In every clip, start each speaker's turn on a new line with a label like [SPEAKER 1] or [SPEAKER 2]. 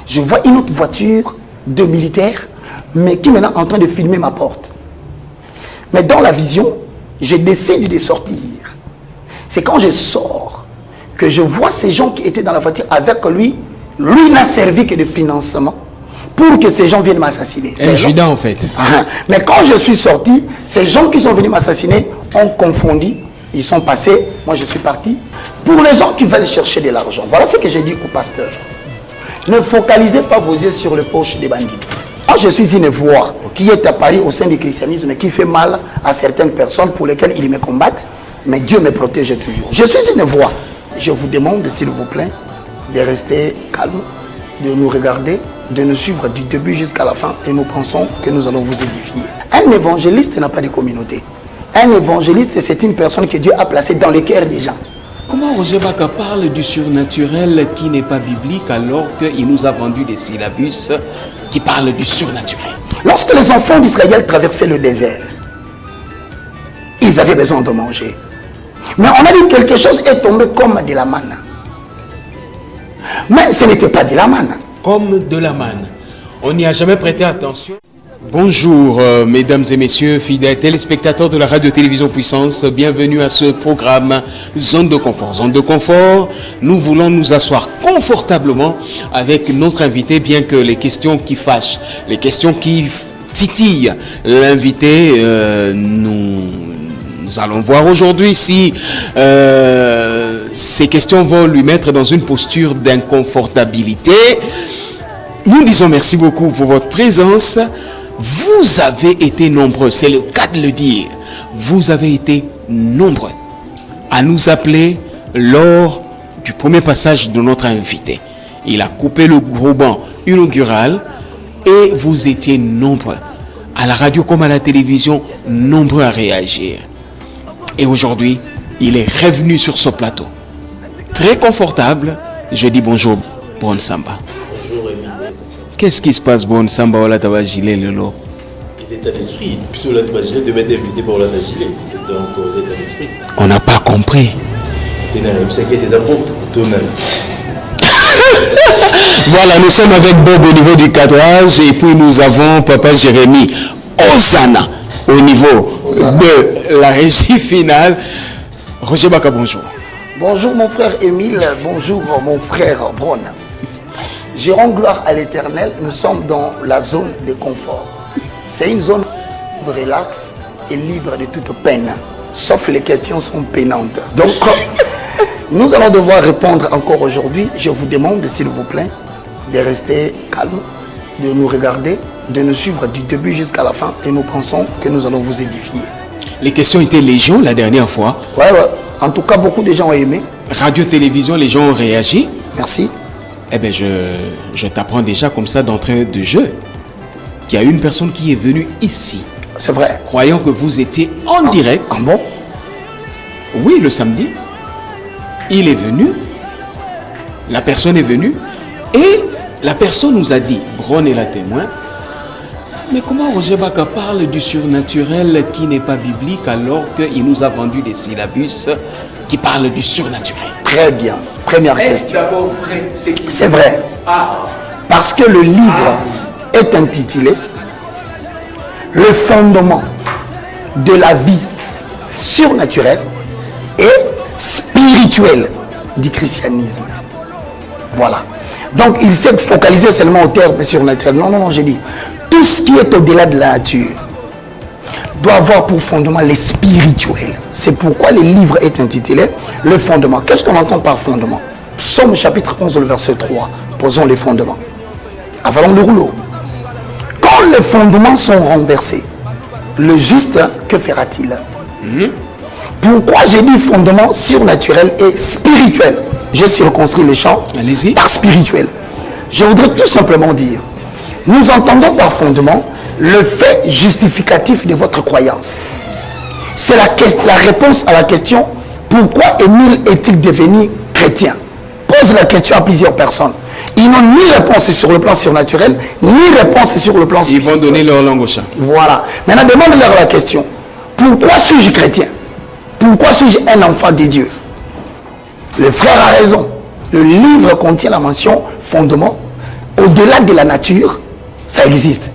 [SPEAKER 1] Je vois une autre voiture de militaire, mais qui est maintenant en train de filmer ma porte. Mais dans la vision, je décide de sortir. C'est quand je sors que je vois ces gens qui étaient dans la voiture avec lui. Lui n'a servi que de financement pour que ces gens viennent m'assassiner.
[SPEAKER 2] Un Judas en fait.
[SPEAKER 1] Mais quand je suis sorti, ces gens qui sont venus m'assassiner ont confondu. Ils sont passés, moi je suis parti. Pour les gens qui veulent chercher de l'argent, voilà ce que j'ai dit au pasteur. Ne focalisez pas vos yeux sur les poches des bandits. Moi je suis une voix qui est apparue au sein du christianisme, qui fait mal à certaines personnes pour lesquelles ils me combattent, mais Dieu me protège toujours. Je suis une voix. Je vous demande, s'il vous plaît, de rester calme, de nous regarder, de nous suivre du début jusqu'à la fin, et nous pensons que nous allons vous édifier. Un évangéliste n'a pas de communauté. Un évangéliste, c'est une personne que Dieu a placée dans le cœur des gens.
[SPEAKER 2] Comment Roger Baka parle du surnaturel qui n'est pas biblique alors qu'il nous a vendu des syllabus qui parlent du surnaturel?
[SPEAKER 1] Lorsque les enfants d'Israël traversaient le désert, ils avaient besoin de manger. Mais on a dit que quelque chose est tombé comme de la manne. Mais ce n'était pas de la manne.
[SPEAKER 2] Comme de la manne. On n'y a jamais prêté attention. Bonjour mesdames et messieurs, fidèles téléspectateurs de la radio-télévision Puissance, bienvenue à ce programme Zone de Confort. Zone de Confort, nous voulons nous asseoir confortablement avec notre invité, bien que les questions qui fâchent, les questions qui titillent l'invité, nous allons voir aujourd'hui si ces questions vont lui mettre dans une posture d'inconfortabilité. Nous disons merci beaucoup pour votre présence. Vous avez été nombreux, c'est le cas de le dire. Vous avez été nombreux à nous appeler lors du premier passage de notre invité. Il a coupé le ruban inaugural et vous étiez nombreux, à la radio comme à la télévision, nombreux à réagir. Et aujourd'hui, il est revenu sur ce plateau. Très confortable, je dis bonjour, Bon Samba.
[SPEAKER 3] Bonjour Rémi.
[SPEAKER 2] Qu'est-ce qui se passe, Bon Samba, Ola Taba Gilet, Lolo?
[SPEAKER 3] Les états d'esprit. Puisque Ola Taba Gilet devait être invité par Ola Taba Gilet. Donc, aux états d'esprit.
[SPEAKER 2] On n'a pas compris. Voilà, nous sommes avec Bob au niveau du cadrage et puis nous avons Papa Jérémy Osana au niveau de la régie finale. Roger Baka, bonjour.
[SPEAKER 1] Bonjour mon frère Émile, bonjour mon frère Bron. Je rends gloire à l'Éternel, nous sommes dans la zone de confort. C'est une zone relax et libre de toute peine, sauf les questions sont peinantes. Donc, nous allons devoir répondre encore aujourd'hui. Je vous demande, s'il vous plaît, de rester calme, de nous regarder, de nous suivre du début jusqu'à la fin et nous pensons que nous allons vous édifier.
[SPEAKER 2] Les questions étaient légion la dernière fois.
[SPEAKER 1] Ouais. En tout cas, beaucoup de gens ont aimé.
[SPEAKER 2] Radio-télévision, les gens ont réagi.
[SPEAKER 1] Merci.
[SPEAKER 2] Eh bien, je t'apprends déjà comme ça d'entrée de jeu qu'il y a une personne qui est venue ici.
[SPEAKER 1] C'est vrai.
[SPEAKER 2] Croyant que vous étiez en direct.
[SPEAKER 1] Ah bon?
[SPEAKER 2] Oui, le samedi. Il est venu. La personne est venue. Et la personne nous a dit, Bron est la témoin, mais comment Roger Baka parle du surnaturel qui n'est pas biblique alors qu'il nous a vendu des syllabus qui parlent du surnaturel?
[SPEAKER 1] Très bien. Première question.
[SPEAKER 2] Est-ce d'abord vrai?
[SPEAKER 1] C'est vrai. Parce que le livre est intitulé Le fondement de la vie surnaturelle et spirituelle du christianisme. Voilà. Donc il s'est focalisé seulement au terme surnaturel. Non, je dis. Tout ce qui est au-delà de la nature doit avoir pour fondement les spirituels. C'est pourquoi le livre est intitulé Le fondement. Qu'est-ce qu'on entend par fondement? Psaume chapitre 11, le verset 3. Posons les fondements. Avalons le rouleau. Quand les fondements sont renversés, le juste, que fera-t-il? Pourquoi j'ai dit fondement surnaturel et spirituel? J'ai circonscrit le champ par spirituel. Je voudrais tout simplement dire, nous entendons par fondement le fait justificatif de votre croyance. C'est la réponse à la question pourquoi Émile est-il devenu chrétien? Pose la question à plusieurs personnes. Ils n'ont ni réponse sur le plan surnaturel, ni réponse sur le plan spirituel.
[SPEAKER 2] Ils vont donner leur langue au chat.
[SPEAKER 1] Voilà. Maintenant, demande-leur la question. Pourquoi suis-je chrétien? Pourquoi suis-je un enfant de Dieu? Le frère a raison. Le livre contient la mention fondement au au-delà de la nature, ça existe.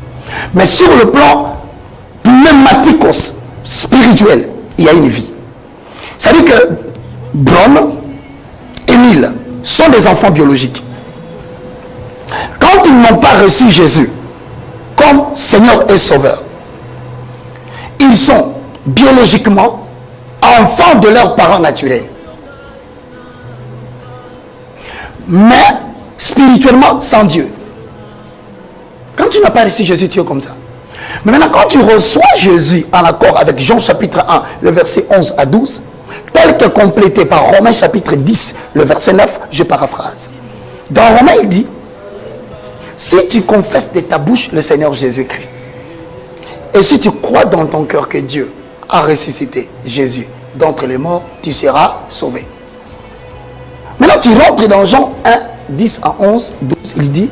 [SPEAKER 1] Mais sur le plan pneumaticos, spirituel, il y a une vie. C'est-à-dire que Bron, Émile, sont des enfants biologiques. Quand ils n'ont pas reçu Jésus comme Seigneur et Sauveur, ils sont biologiquement enfants de leurs parents naturels. Mais spirituellement sans Dieu. Quand tu n'as pas reçu Jésus, tu es comme ça. Mais maintenant, quand tu reçois Jésus en accord avec Jean chapitre 1, le verset 11 à 12, tel que complété par Romains chapitre 10, le verset 9, je paraphrase. Dans Romains, il dit, si tu confesses de ta bouche le Seigneur Jésus-Christ, et si tu crois dans ton cœur que Dieu a ressuscité Jésus d'entre les morts, tu seras sauvé. Maintenant, tu rentres dans Jean 1, 10 à 11, 12, il dit,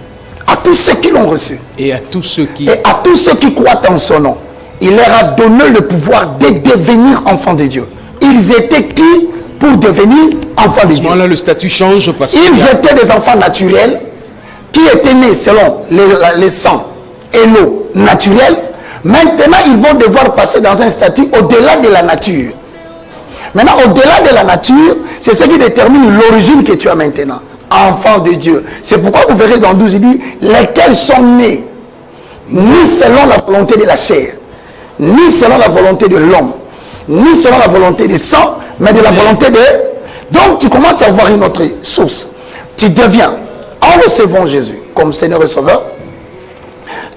[SPEAKER 1] à tous ceux qui l'ont reçu,
[SPEAKER 2] Et à tous ceux qui...
[SPEAKER 1] et à tous ceux qui croient en son nom, il leur a donné le pouvoir de devenir enfants de Dieu. Ils étaient qui pour devenir enfants de
[SPEAKER 2] À ce
[SPEAKER 1] Dieu?
[SPEAKER 2] moment-là, le statut change parce
[SPEAKER 1] Ils
[SPEAKER 2] que...
[SPEAKER 1] étaient des enfants naturels qui étaient nés selon les sangs et l'eau naturelle. Maintenant, ils vont devoir passer dans un statut au-delà de la nature. Maintenant, au-delà de la nature, c'est ce qui détermine l'origine que tu as maintenant. Enfant de Dieu. C'est pourquoi vous verrez dans 12, il dit, lesquels sont nés, ni selon la volonté de la chair, ni selon la volonté de l'homme, ni selon la volonté des sang, mais de la volonté de... Donc, tu commences à avoir une autre source. Tu deviens, en recevant Jésus comme Seigneur et Sauveur,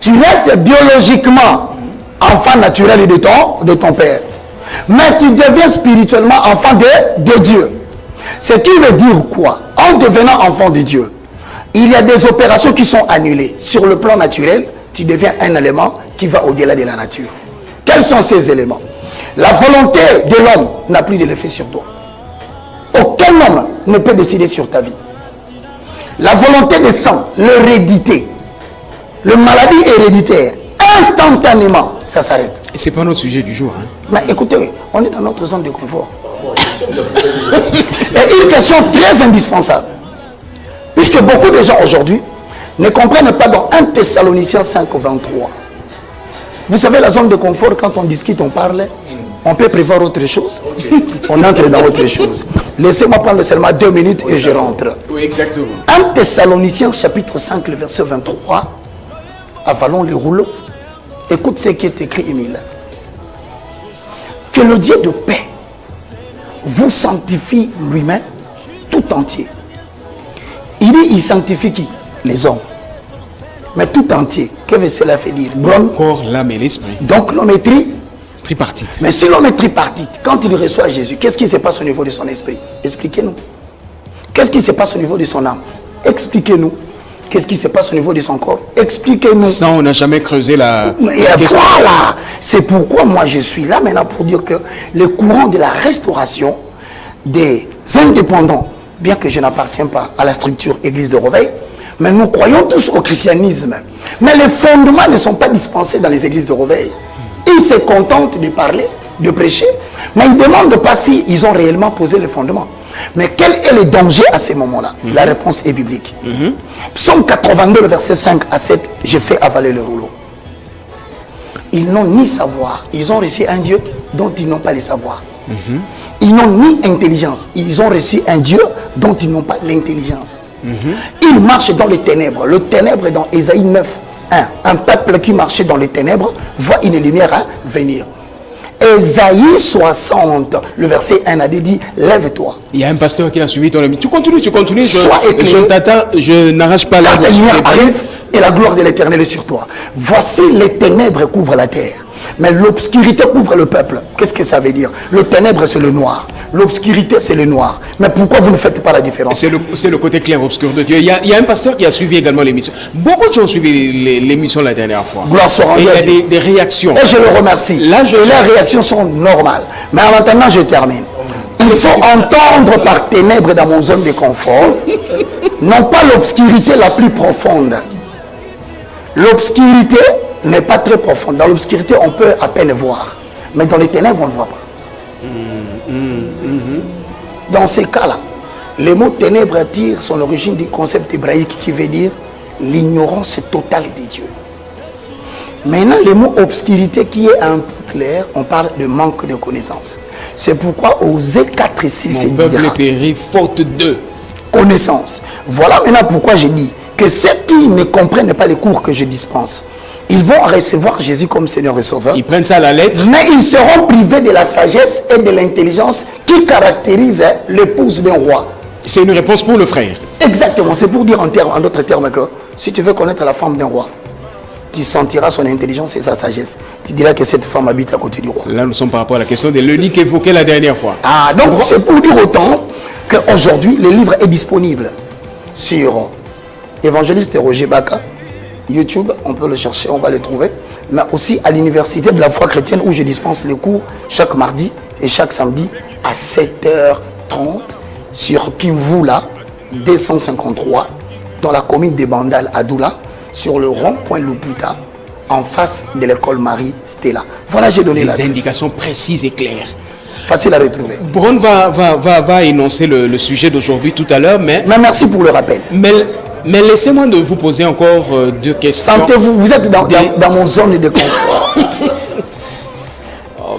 [SPEAKER 1] tu restes biologiquement enfant naturel de ton Père. Mais tu deviens spirituellement enfant de Dieu. Ce qui veut dire quoi? En devenant enfant de Dieu, il y a des opérations qui sont annulées. Sur le plan naturel, tu deviens un élément qui va au-delà de la nature. Quels sont ces éléments? La volonté de l'homme n'a plus de l'effet sur toi. Aucun homme ne peut décider sur ta vie. La volonté des sangs, l'hérédité, le maladie héréditaire, instantanément, ça s'arrête.
[SPEAKER 2] Et c'est pas notre sujet du jour. Hein.
[SPEAKER 1] Mais écoutez, on est dans notre zone de confort. Et une question très indispensable, puisque beaucoup de gens aujourd'hui ne comprennent pas dans 1 Thessaloniciens 5, 23. Vous savez, la zone de confort, quand on discute, on parle, on peut prévoir autre chose. On entre dans autre chose. Laissez-moi prendre seulement 2 minutes et je rentre.
[SPEAKER 2] Oui, exactement.
[SPEAKER 1] 1 Thessaloniciens chapitre 5, le verset 23. Avalons le rouleau. Écoute ce qui est écrit, Émile. Que le Dieu de paix vous sanctifie lui-même tout entier. Il dit, il sanctifie qui? Les hommes. Mais tout entier. Que veut cela fait dire? Bron.
[SPEAKER 2] Corps, l'âme et l'esprit.
[SPEAKER 1] Donc l'homme est
[SPEAKER 2] Tripartite.
[SPEAKER 1] Mais si l'homme est tripartite, quand il reçoit Jésus, qu'est-ce qui se passe au niveau de son esprit? Expliquez-nous. Qu'est-ce qui se passe au niveau de son âme? Expliquez-nous. Qu'est-ce qui se passe au niveau de son corps? Expliquez-nous.
[SPEAKER 2] Ça, on n'a jamais creusé la question.
[SPEAKER 1] Voilà. C'est pourquoi moi je suis là maintenant pour dire que le courant de la restauration des indépendants, bien que je n'appartiens pas à la structure Église de Reveil, mais nous croyons tous au christianisme. Mais les fondements ne sont pas dispensés dans les églises de Reveil. Ils se contentent de parler, de prêcher, mais ils ne demandent pas si ils ont réellement posé les fondements. Mais quel est le danger à ces moments-là? La réponse est biblique. Psaume 82, le verset 5 à 7, j'ai fait avaler le rouleau. Ils n'ont ni savoir, ils ont reçu un Dieu dont ils n'ont pas le savoir. Ils n'ont ni intelligence, ils ont reçu un Dieu dont ils n'ont pas l'intelligence. Ils marchent dans les ténèbres. Le ténèbre est dans Ésaïe 9, 1. Un peuple qui marchait dans les ténèbres voit une lumière venir. Ésaïe 60, le verset 1 a dit, lève-toi.
[SPEAKER 2] Il y a un pasteur qui a suivi ton ami. Tu continues.
[SPEAKER 1] Sois éclairé.
[SPEAKER 2] Je n'arrache pas
[SPEAKER 1] Car
[SPEAKER 2] la
[SPEAKER 1] ta lumière arrive et la gloire de l'Éternel est sur toi. Voici les ténèbres couvrent la terre, mais l'obscurité couvre le peuple. Qu'est-ce que ça veut dire? Le ténèbre, c'est le noir. L'obscurité, c'est le noir. Mais pourquoi vous ne faites pas la différence?
[SPEAKER 2] C'est le côté clair-obscur de Dieu. Il y a un pasteur qui a suivi également l'émission. Beaucoup de gens ont suivi l'émission la dernière fois.
[SPEAKER 1] Gloire soit
[SPEAKER 2] Et il y a
[SPEAKER 1] rendue.
[SPEAKER 2] des réactions.
[SPEAKER 1] Et je le remercie.
[SPEAKER 2] Là,
[SPEAKER 1] Et les réactions sont normales. Mais en attendant, je termine. Il faut entendre par ténèbres dans mon zone de confort, non pas l'obscurité la plus profonde. L'obscurité n'est pas très profonde. Dans l'obscurité, on peut à peine voir. Mais dans les ténèbres, on ne voit pas. Dans ces cas-là, le mot ténèbres tire son origine du concept hébraïque qui veut dire l'ignorance totale de Dieu. Maintenant, le mot obscurité qui est un peu clair, on parle de manque de connaissance. C'est pourquoi Osée 4 et 6
[SPEAKER 2] Mon peuple périt faute de
[SPEAKER 1] connaissance. Voilà maintenant pourquoi je dis que ceux qui ne comprennent pas les cours que je dispense, ils vont recevoir Jésus comme Seigneur et Sauveur.
[SPEAKER 2] Ils prennent ça à la lettre.
[SPEAKER 1] Mais ils seront privés de la sagesse et de l'intelligence qui caractérisent l'épouse d'un roi.
[SPEAKER 2] C'est une réponse pour le frère.
[SPEAKER 1] Exactement, c'est pour dire en d'autres termes que si tu veux connaître la femme d'un roi, tu sentiras son intelligence et sa sagesse. Tu diras que cette femme habite à côté du roi.
[SPEAKER 2] Là, nous sommes par rapport à la question de l'eunuque évoquée la dernière fois.
[SPEAKER 1] Ah, donc c'est pour dire autant qu'aujourd'hui, le livre est disponible sur Évangéliste Roger Baka, YouTube, on peut le chercher, on va le trouver, mais aussi à l'Université de la foi chrétienne où je dispense les cours chaque mardi et chaque samedi à 7h30 sur Kimvula 253 dans la commune de Bandal à Doula, sur le rond-point Luputa, en face de l'école Marie Stella. Voilà, j'ai donné
[SPEAKER 2] les indications précises et claires.
[SPEAKER 1] Facile à retrouver.
[SPEAKER 2] Brown va énoncer le sujet d'aujourd'hui tout à l'heure, mais
[SPEAKER 1] merci pour le rappel.
[SPEAKER 2] Mais laissez-moi de vous poser encore deux questions.
[SPEAKER 1] Sentez-vous, vous êtes dans mon zone de confort.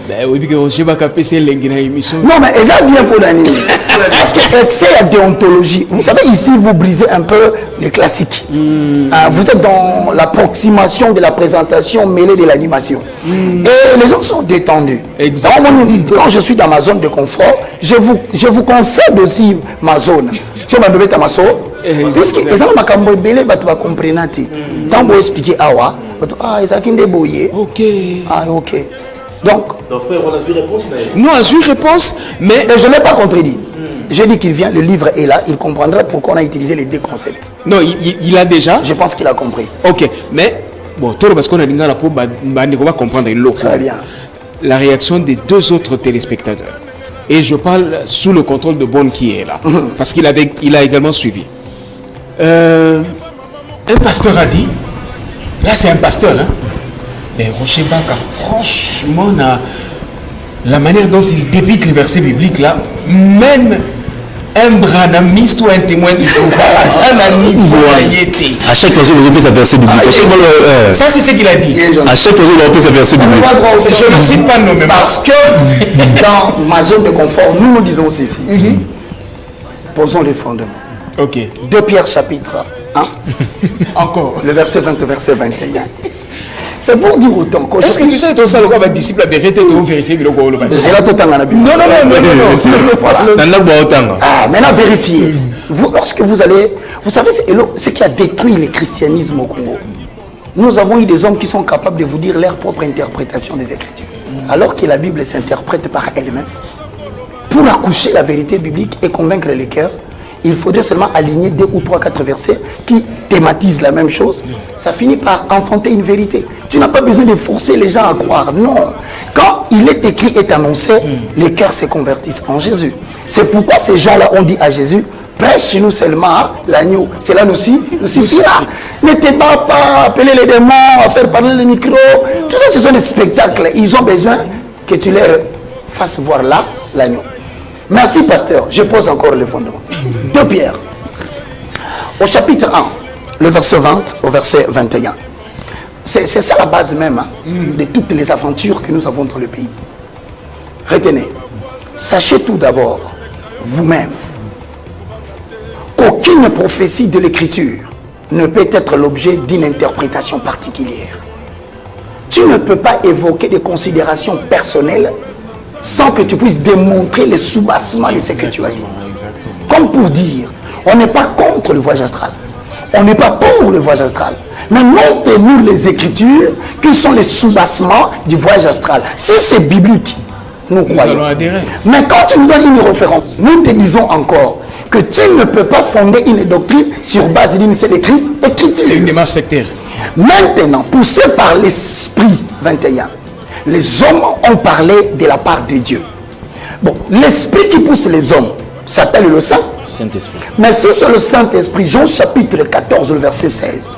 [SPEAKER 2] Ben oui, parce que je vais capter ces émission.
[SPEAKER 1] Non, mais ça bien pour l'année. Parce que excès à déontologie. Vous savez, ici, vous brisez un peu les classiques. Vous êtes dans l'approximation de la présentation mêlée de l'animation. Et les gens sont détendus.
[SPEAKER 2] Exactement.
[SPEAKER 1] Quand je suis dans ma zone de confort, je vous concède aussi ma zone. Tu vas me mettre à ma zone. Puisque les gens vont comprendre. Quand vous expliquez, ah, ils ont débrouillé.
[SPEAKER 2] Ok.
[SPEAKER 1] Ah, ok. Donc,
[SPEAKER 3] frère, on a vu réponse, mais...
[SPEAKER 2] Nous, on a vu réponse, mais...
[SPEAKER 1] je ne l'ai pas contredit. J'ai dit qu'il vient, le livre est là, il comprendra pourquoi on a utilisé les deux concepts.
[SPEAKER 2] Non, il a déjà...
[SPEAKER 1] Je pense qu'il a compris.
[SPEAKER 2] Ok, mais... Bon, tout parce qu'on a dit là, on va comprendre l'autre.
[SPEAKER 1] Très bien.
[SPEAKER 2] La réaction des deux autres téléspectateurs. Et je parle sous le contrôle de Bonne qui est là. Parce qu'il a également suivi. Un pasteur a dit... Là, c'est un pasteur, hein. Mais Roger Baka, franchement, la manière dont il débite les versets bibliques là, même un branamiste ou un témoin du Jéhovah, ça n'a ni voyé.
[SPEAKER 4] À chaque fois, je repose sa verset biblique.
[SPEAKER 2] Ça, c'est ce qu'il a dit.
[SPEAKER 4] À chaque fois, je repose sa verset biblique.
[SPEAKER 2] Je ne cite pas nommément.
[SPEAKER 1] Parce que dans ma zone de confort, nous disons ceci. Posons les fondements.
[SPEAKER 2] Ok.
[SPEAKER 1] 2 Pierre chapitre 1.
[SPEAKER 2] Encore.
[SPEAKER 1] Le verset 20 au verset 21. C'est pour dire autant.
[SPEAKER 2] Est-ce que tu sais que ton salut va être disciple à vérité et vérifier le goût?
[SPEAKER 1] J'ai là tout le temps dans la Bible.
[SPEAKER 2] Non.
[SPEAKER 1] Ah, maintenant vérifiez. Lorsque vous allez, vous savez ce qui a détruit le christianisme au Congo. Nous avons eu des hommes qui sont capables de vous dire leur propre interprétation des Écritures, alors que la Bible s'interprète par elle-même. Pour accoucher la vérité biblique et convaincre les cœurs, il faudrait seulement aligner 2 ou 3, 4 versets qui thématisent la même chose. Ça finit par enfanter une vérité. Tu n'as pas besoin de forcer les gens à croire. Non. Quand il est écrit et annoncé, les cœurs se convertissent en Jésus. C'est pourquoi ces gens-là ont dit à Jésus, prêche-nous seulement l'agneau. Cela nous suffira. Ne t'aide pas à appeler les démons, à faire parler les micros. Tout ça, ce sont des spectacles. Ils ont besoin que tu leur fasses voir là l'agneau. Merci, pasteur. Je pose encore le fondement. 2 Pierre. Au chapitre 1, le verset 20 au verset 21. C'est ça la base même de toutes les aventures que nous avons dans le pays. Retenez. Sachez tout d'abord, vous-même, qu'aucune prophétie de l'Écriture ne peut être l'objet d'une interprétation particulière. Tu ne peux pas évoquer des considérations personnelles sans que tu puisses démontrer les soubassements de ce que tu as dit. Comme pour dire, on n'est pas contre le voyage astral. On n'est pas pour le voyage astral. Mais montrez-nous les Écritures qui sont les soubassements du voyage astral. Si c'est biblique, nous croyons. Mais quand tu nous donnes une référence, nous te disons encore que tu ne peux pas fonder une doctrine sur base d'une seule écriture.
[SPEAKER 2] C'est une démarche sectaire.
[SPEAKER 1] Maintenant, poussé par l'Esprit 21, les hommes ont parlé de la part de Dieu. Bon, l'Esprit qui pousse les hommes s'appelle le Saint-Esprit. Mais si c'est le Saint-Esprit, Jean chapitre 14, le verset 16,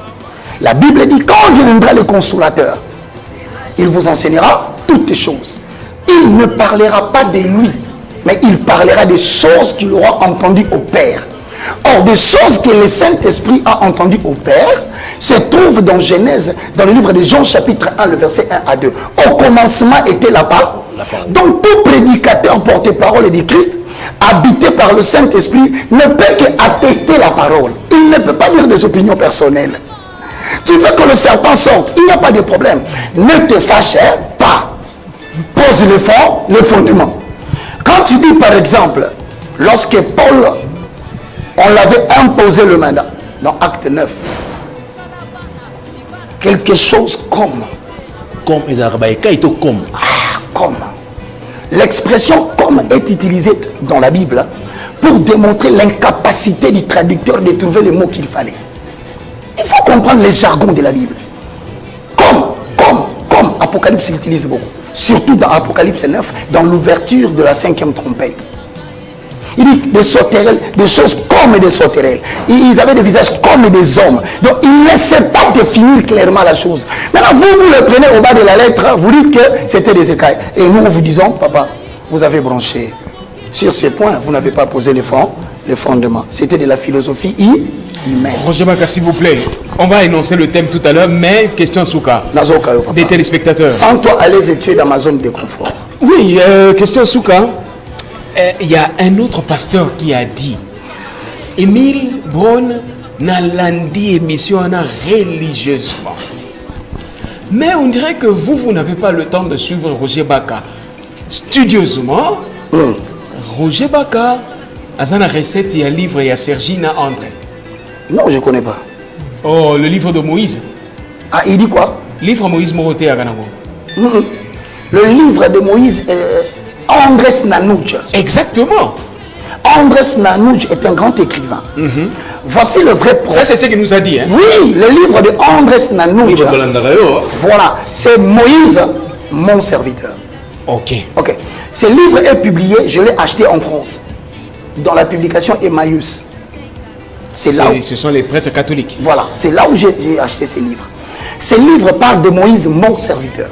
[SPEAKER 1] la Bible dit, quand viendra le Consolateur, il vous enseignera toutes choses. Il ne parlera pas de lui, mais il parlera des choses qu'il aura entendues au Père. Or, des choses que le Saint-Esprit a entendues au Père se trouvent dans Genèse, dans le livre de Jean chapitre 1, le verset 1 à 2. Au commencement était la parole. Donc, tout prédicateur porte-parole du Christ, habité par le Saint-Esprit, ne peut qu'attester la parole. Il ne peut pas dire des opinions personnelles. Tu veux que le serpent sorte, il n'y a pas de problème. Ne te fâche pas. Pose le fondement. Quand tu dis par exemple, lorsque Paul, on l'avait imposé le mandat, dans Acte 9, quelque chose comme.
[SPEAKER 3] Comme
[SPEAKER 1] Comme. L'expression comme est utilisée dans la Bible pour démontrer l'incapacité du traducteur de trouver les mots qu'il fallait. Il faut comprendre les jargons de la Bible. Comme. Apocalypse l'utilise beaucoup. Surtout dans Apocalypse 9, dans l'ouverture de la 5e trompette. Il dit des sauterelles, des choses comme des sauterelles. Ils avaient des visages comme des hommes. Donc il ne sait pas définir clairement la chose. Maintenant, vous le prenez au bas de la lettre, vous dites que c'était des écailles. Et nous, nous vous disons, papa, vous avez branché. Sur ce point, vous n'avez pas posé les fondements. C'était de la philosophie humaine.
[SPEAKER 2] Roger Baka, s'il vous plaît, on va énoncer le thème tout à l'heure, mais question Souka. Des téléspectateurs.
[SPEAKER 1] Sans toi, allez et tu es dans ma zone de confort.
[SPEAKER 2] Oui, question Souka. Il y a un autre pasteur qui a dit, Émile Brown n'a landi émission religieusement. Mais on dirait que vous n'avez pas le temps de suivre Roger Baka studieusement. Roger Baka a une recette, il y a un livre, il y a Sergina André.
[SPEAKER 1] Non, je ne connais pas.
[SPEAKER 2] Oh, le livre de Moïse.
[SPEAKER 1] Ah, il dit quoi?
[SPEAKER 2] Livre Moïse Moroté à Ganamo.
[SPEAKER 1] Le livre de Moïse, Andrés Nanouch.
[SPEAKER 2] Exactement.
[SPEAKER 1] Andrés Nanouch est un grand écrivain. Voici le vrai
[SPEAKER 2] problème. Ça, c'est ce qu'il nous a dit. Hein?
[SPEAKER 1] Oui, le livre de Andrés Nanouch. Voilà, c'est Moïse, mon serviteur.
[SPEAKER 2] Ok.
[SPEAKER 1] Ce livre est publié, je l'ai acheté en France, dans la publication Emmaüs. Ce
[SPEAKER 2] sont les prêtres catholiques.
[SPEAKER 1] Voilà, c'est là où j'ai acheté ces livres. Ce livre parle de Moïse, mon serviteur.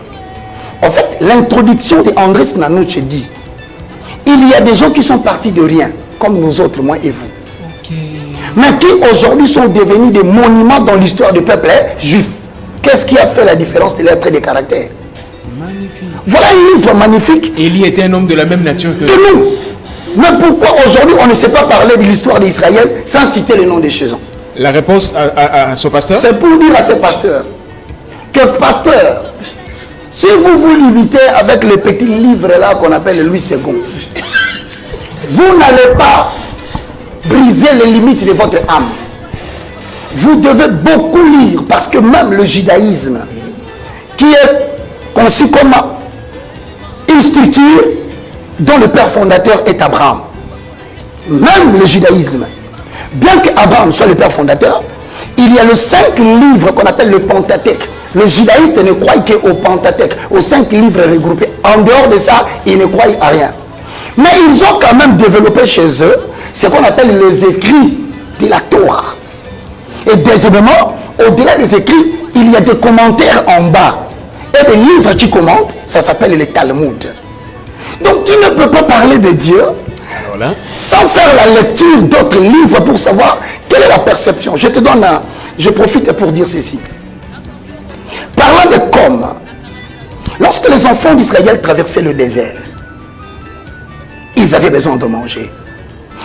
[SPEAKER 1] En fait, l'introduction d'Andrés Nanouch dit, il y a des gens qui sont partis de rien, comme nous autres, moi et vous. Mais qui aujourd'hui sont devenus des monuments dans l'histoire du peuple juif. Qu'est-ce qui a fait la différence de leur trait de caractère?
[SPEAKER 2] Magnifique.
[SPEAKER 1] Voilà un livre magnifique.
[SPEAKER 2] Élie était un homme de la même nature que
[SPEAKER 1] nous. Mais pourquoi aujourd'hui on ne sait pas parler de l'histoire d'Israël sans citer le nom des choses?
[SPEAKER 2] La réponse à ce pasteur?
[SPEAKER 1] C'est pour dire à ce pasteur que pasteur, si vous vous limitez avec les petits livres là qu'on appelle Louis II, vous n'allez pas briser les limites de votre âme. Vous devez beaucoup lire parce que même le judaïsme, qui est conçu comme une structure dont le père fondateur est Abraham, même le judaïsme, bien qu'Abraham soit le père fondateur, il y a les 5 livres qu'on appelle le Pentateuque. Le judaïste ne croit qu'au Pentateuque, aux 5 livres regroupés. En dehors de ça, ils ne croient à rien. Mais ils ont quand même développé chez eux ce qu'on appelle les écrits de la Torah. Et deuxièmement, au-delà des écrits, il y a des commentaires en bas. Et des livres qui commentent, ça s'appelle les Talmud. Donc tu ne peux pas parler de Dieu sans faire la lecture d'autres livres pour savoir quelle est la perception. Je profite pour dire ceci. Parlant de comme, lorsque les enfants d'Israël traversaient le désert, ils avaient besoin de manger.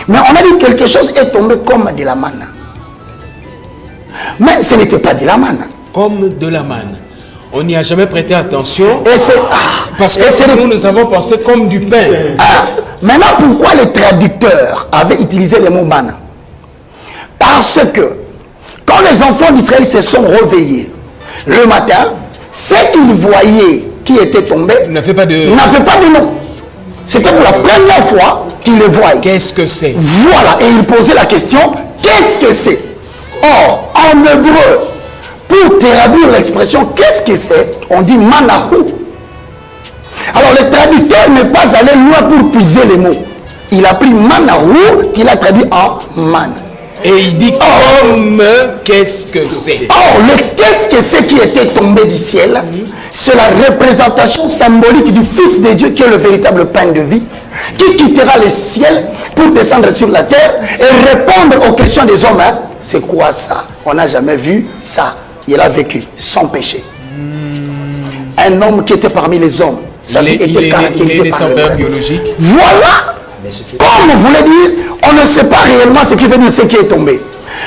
[SPEAKER 1] Mais on a dit quelque chose est tombé comme de la manne. Mais ce n'était pas de la manne.
[SPEAKER 2] Comme de la manne. On n'y a jamais prêté attention.
[SPEAKER 1] Parce
[SPEAKER 2] que nous avons pensé comme du pain.
[SPEAKER 1] Maintenant, pourquoi les traducteurs avaient utilisé le mot manne? Parce que quand les enfants d'Israël se sont réveillés le matin, ce qu'ils voyaient qui était tombé
[SPEAKER 2] n'avait pas de
[SPEAKER 1] nom. C'était pour la première fois qu'ils le voyaient.
[SPEAKER 2] Qu'est-ce que c'est?
[SPEAKER 1] Voilà, et ils posaient la question, qu'est-ce que c'est? Or, en hébreu, pour traduire l'expression qu'est-ce que c'est, on dit manahu. Alors le traducteur n'est pas allé loin pour puiser les mots. Il a pris manahu qu'il a traduit en man.
[SPEAKER 2] Et il dit comme qu'est-ce que c'est.
[SPEAKER 1] Or le qu'est-ce que c'est qui était tombé du ciel, c'est la représentation symbolique du Fils de Dieu qui est le véritable pain de vie, qui quittera le ciel pour descendre sur la terre et répondre aux questions des hommes. Hein? C'est quoi ça? On n'a jamais vu ça. Il a vécu sans péché. Un homme qui était parmi les hommes. Sa vie était caractérisée par le
[SPEAKER 2] père biologique.
[SPEAKER 1] Voilà. Comme vous voulez dire, on ne sait pas réellement ce qui veut dire ce qui est tombé.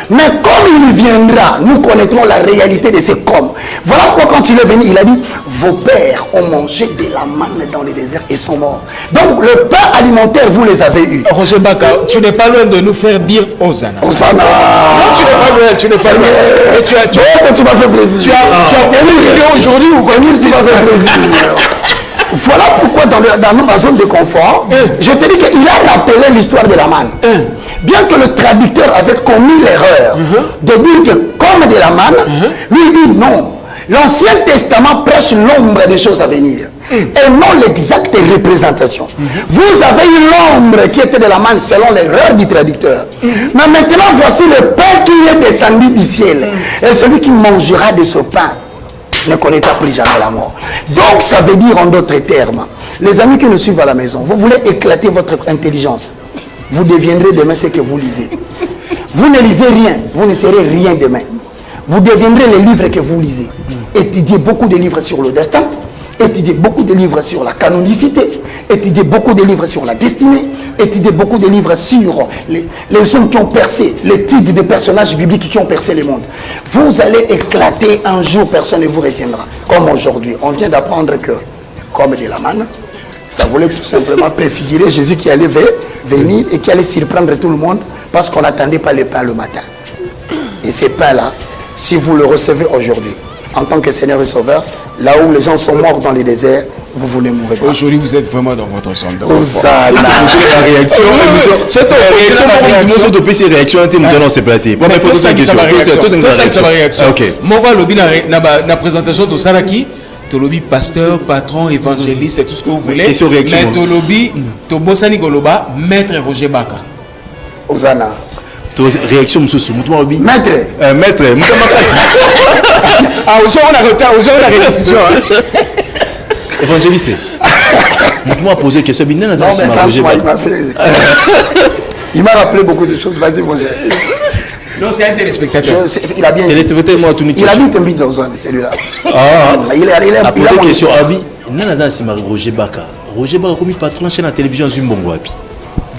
[SPEAKER 1] Mais comme il viendra, nous connaîtrons la réalité de ce comme. Voilà pourquoi quand il est venu, il a dit, vos pères ont mangé de la manne dans les déserts et sont morts. Donc le pain alimentaire, vous les avez eu.
[SPEAKER 2] Roger Baka, tu n'es pas loin de nous faire dire Hosanna.
[SPEAKER 1] Hosanna.
[SPEAKER 2] Non, tu n'es pas loin, tu n'es pas loin. Mais tu
[SPEAKER 1] m'as fait plaisir.
[SPEAKER 2] Tu as connu une vidéo aujourd'hui ou quoi?
[SPEAKER 1] Tu m'as fait plaisir. Voilà pourquoi dans ma zone de confort, je te dis qu'il a rappelé l'histoire de la manne. Bien que le traducteur avait commis l'erreur de dire que comme de la manne, lui dit non. L'Ancien Testament prêche l'ombre des choses à venir et non l'exacte représentation. Vous avez eu l'ombre qui était de la manne selon l'erreur du traducteur. Mais maintenant, voici le pain qui est descendu du ciel. Et celui qui mangera de ce pain ne connaîtra plus jamais la mort. Donc ça veut dire en d'autres termes, les amis qui nous suivent à la maison, vous voulez éclater votre intelligence, vous deviendrez demain ce que vous lisez. Vous ne lisez rien, vous ne serez rien demain. Vous deviendrez les livres que vous lisez. Étudiez beaucoup de livres sur le destin, étudiez beaucoup de livres sur la canonicité, étudiez beaucoup de livres sur la destinée, étudiez beaucoup de livres sur les hommes qui ont percé, les titres de personnages bibliques qui ont percé le monde. Vous allez éclater un jour, personne ne vous retiendra. Comme aujourd'hui, on vient d'apprendre que, comme de la manne, ça voulait tout simplement préfigurer Jésus qui allait venir et qui allait surprendre tout le monde parce qu'on n'attendait pas le pain le matin. Et ces pains-là, si vous le recevez aujourd'hui, en tant que Seigneur et Sauveur, là où les gens sont morts dans les déserts, vous ne mourrez pas.
[SPEAKER 2] Aujourd'hui, vous êtes vraiment dans votre centre.
[SPEAKER 1] La réaction.
[SPEAKER 4] C'est ta réaction. Nous autres, ces réactions, nous donnons ces platés.
[SPEAKER 2] Moi, mais ça ma réaction. Ok. Moi, je lobby la présentation de Saraki. To lobby pasteur, patron, évangéliste, c'est tout ce que vous voulez. Mais to lobby, to bossani goloba, maître Roger Baka.
[SPEAKER 1] Hosanna.
[SPEAKER 4] Réaction, monsieur Soumoutou.
[SPEAKER 1] Maître.
[SPEAKER 4] Maître.
[SPEAKER 2] Ah, aujourd'hui, on a retard, aujourd'hui, on a rediffusion.
[SPEAKER 4] Évangéliste. Dites-moi poser une question.
[SPEAKER 1] Non, mais ça, il m'a fait. Il m'a rappelé beaucoup de choses. Vas-y, mon Dieu.
[SPEAKER 2] Non, c'est un téléspectateur.
[SPEAKER 1] Il a bien dit. Il a dit Tembi Zozan, celui-là.
[SPEAKER 4] Ah,
[SPEAKER 1] il a
[SPEAKER 4] posé une question. Abi, Nana, c'est Roger Baka. Roger Baka, comme patron chez la télévision Zumbongo.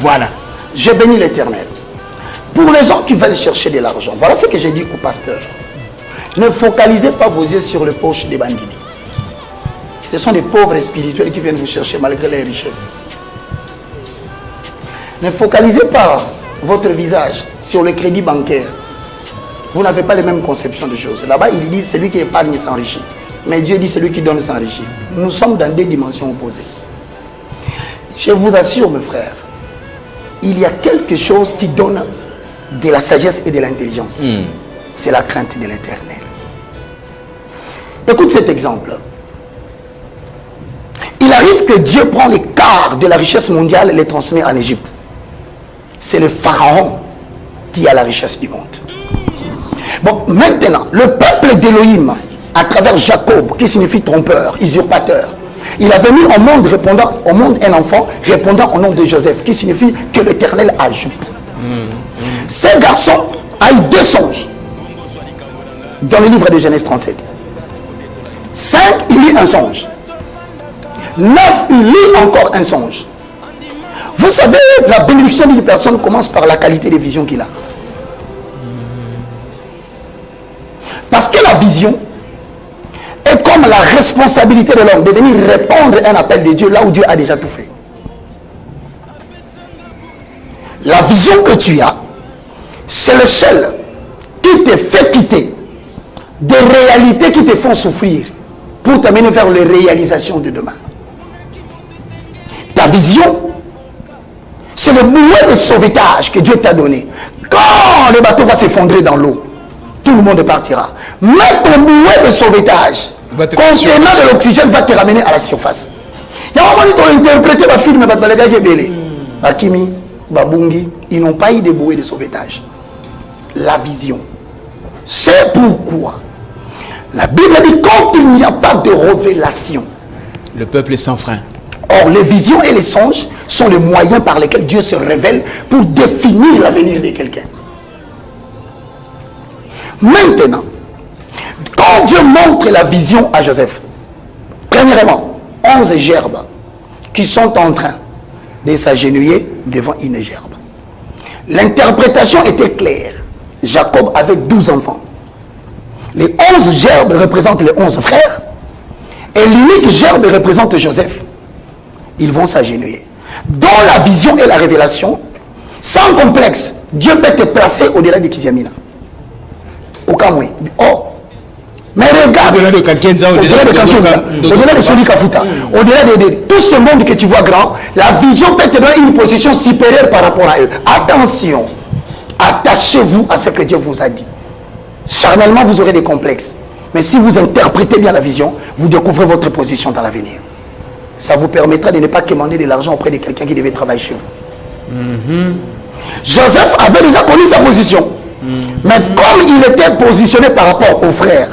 [SPEAKER 1] Voilà. Je bénis l'Éternel. Pour les gens qui veulent chercher de l'argent, voilà ce que j'ai dit au pasteur. Ne focalisez pas vos yeux sur les poches des bandits. Ce sont des pauvres spirituels qui viennent vous chercher malgré les richesses. Ne focalisez pas votre visage sur le crédit bancaire. Vous n'avez pas les mêmes conceptions de choses. Là-bas, il dit celui qui épargne s'enrichit. Mais Dieu dit celui qui donne s'enrichit. Nous sommes dans deux dimensions opposées. Je vous assure, mes frères, il y a quelque chose qui donne de la sagesse et de l'intelligence. C'est la crainte de l'Éternel. Écoute cet exemple. Il arrive que Dieu prend les quarts de la richesse mondiale et les transmet en Égypte. C'est le pharaon qui a la richesse du monde. Bon, maintenant, le peuple d'Élohim, à travers Jacob, qui signifie trompeur, usurpateur, il avait mis au monde un enfant répondant au nom de Joseph, qui signifie que l'Éternel ajoute. Ce garçon a eu 2 songes dans le livre de Genèse 37. 5, il lit un songe. 9, il lit encore un songe. Vous savez, la bénédiction d'une personne commence par la qualité de vision qu'il a. Parce que la vision est comme la responsabilité de l'homme de venir répondre à un appel de Dieu là où Dieu a déjà tout fait. La vision que tu as, c'est le seul qui te fait quitter des réalités qui te font souffrir pour t'amener vers les réalisations de demain. Ta vision, c'est le boulet de sauvetage que Dieu t'a donné. Quand le bateau va s'effondrer dans l'eau, tout le monde partira. Mais ton boulet de sauvetage, contenant de l'oxygène, va te ramener à la surface. Il y a un moment où tu as interprété ma film, Bakimi, Babungi, ils n'ont pas eu de bouée de sauvetage. La vision. C'est pourquoi la Bible dit quand il n'y a pas de révélation,
[SPEAKER 2] le peuple est sans frein.
[SPEAKER 1] Or, les visions et les songes sont les moyens par lesquels Dieu se révèle pour définir l'avenir de quelqu'un. Maintenant, quand Dieu montre la vision à Joseph, premièrement, 11 gerbes qui sont en train de s'agenouiller devant une gerbe. L'interprétation était claire. Jacob avait 12 enfants. Les 11 gerbes représentent les 11 frères et l'unique gerbe représente Joseph. Ils vont s'agenouiller. Dans la vision et la révélation, sans complexe, Dieu peut te placer au-delà de Kiziamina. Au Kamwe. Oh! Mais regarde,
[SPEAKER 2] Au-delà de Kankenza,
[SPEAKER 1] au-delà de Soli Kafuta, au-delà de tout ce monde que tu vois grand, la vision peut te donner une position supérieure par rapport à eux. Attention, attachez-vous à ce que Dieu vous a dit. Charnellement, vous aurez des complexes. Mais si vous interprétez bien la vision, vous découvrez votre position dans l'avenir. Ça vous permettra de ne pas commander de l'argent auprès de quelqu'un qui devait travailler chez vous. Joseph avait déjà connu sa position. Mais comme il était positionné par rapport aux frères,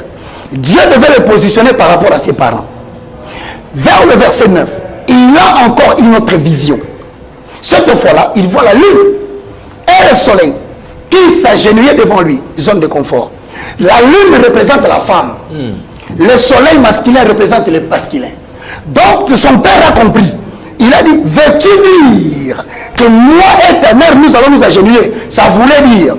[SPEAKER 1] Dieu devait le positionner par rapport à ses parents. Vers le verset 9, il a encore une autre vision. Cette fois-là, il voit la lune et le soleil qui s'agenouillaient devant lui, zone de confort. La lune représente la femme. Le soleil masculin représente le masculin. Donc son père a compris. Il a dit, veux-tu dire que moi et ta mère, nous allons nous agenouiller? Ça voulait dire,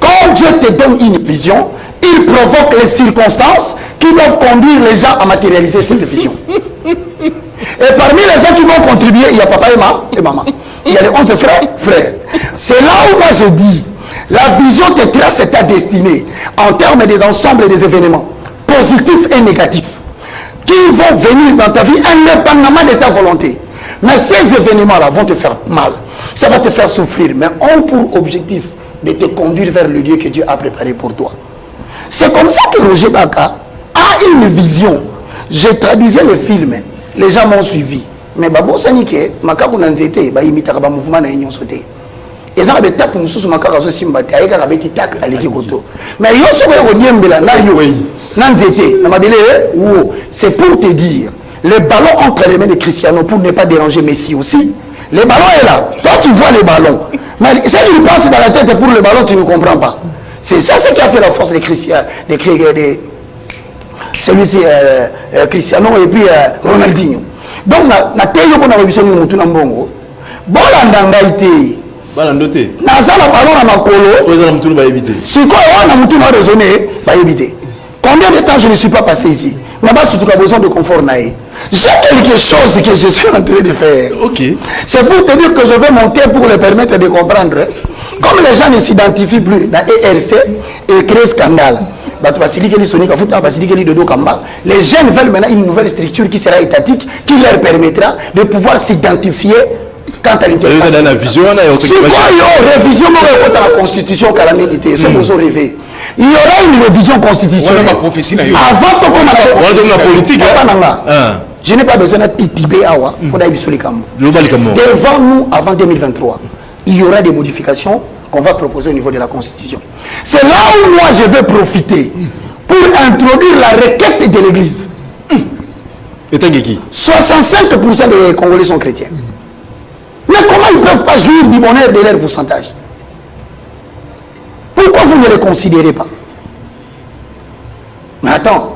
[SPEAKER 1] quand Dieu te donne une vision, il provoque les circonstances qui doivent conduire les gens à matérialiser cette vision. Et parmi les gens qui vont contribuer, il y a papa et maman. Il y a les 11 frères. C'est là où moi je dis, la vision te trace ta destinée en termes des ensembles et des événements, positifs et négatifs, qui vont venir dans ta vie indépendamment de ta volonté. Mais ces événements-là vont te faire mal. Ça va te faire souffrir, mais ont pour objectif de te conduire vers le lieu que Dieu a préparé pour toi. C'est comme ça que Roger Baka a une vision. Je traduisais le film, les gens m'ont suivi. Mais Babo Sanike, Makaku Nanzete, Imitaba mouvement na union sauté. Et ça avait tapé nous sous Makara Simbati, avec un avec tac à l'équigoto. Mais il y a ce que là, Nanzete, c'est pour te dire, le ballon entre les mains de Cristiano pour ne pas déranger Messi aussi. Le ballon est là. Toi, tu vois les ballons. Mais si il passe dans la tête pour le ballon, tu ne comprends pas. C'est ça ce qui a fait la force de Cristiano, celui-ci Cristiano et puis Ronaldinho. Donc, na teyo ko na webisa ni mutu na mbongo. Bola ndangaite.
[SPEAKER 4] Balandote.
[SPEAKER 1] Na zala ballon na makolo.
[SPEAKER 4] Oza na mutu ba éviter.
[SPEAKER 1] Si quoi on a mutu na raisonner, ba éviter. Combien de temps je ne suis pas passé ici? Là-bas, surtout a besoin de confort naï. J'ai quelque chose que je suis en train de faire.
[SPEAKER 4] Ok.
[SPEAKER 1] C'est pour te dire que je vais monter pour le permettre de comprendre. Comme les gens ne s'identifient plus dans ERC et créent scandale. Les jeunes veulent maintenant une nouvelle structure qui sera étatique, qui leur permettra de pouvoir s'identifier quant à l'interface.
[SPEAKER 4] La vision,
[SPEAKER 1] c'est quoi une révision de la constitution qu'à la médité, c'est pour rêver. Il y aura une révision constitutionnelle. Avant qu'on commence la politique. Je n'ai pas besoin d'être titibé pour devant nous, avant 2023, il y aura des modifications qu'on va proposer au niveau de la Constitution. C'est là où moi je vais profiter pour introduire la requête de l'Église. 65% des Congolais sont chrétiens. Mais comment ils ne peuvent pas jouir du bonheur de leur pourcentage? Pourquoi vous ne les considérez pas? Mais attends,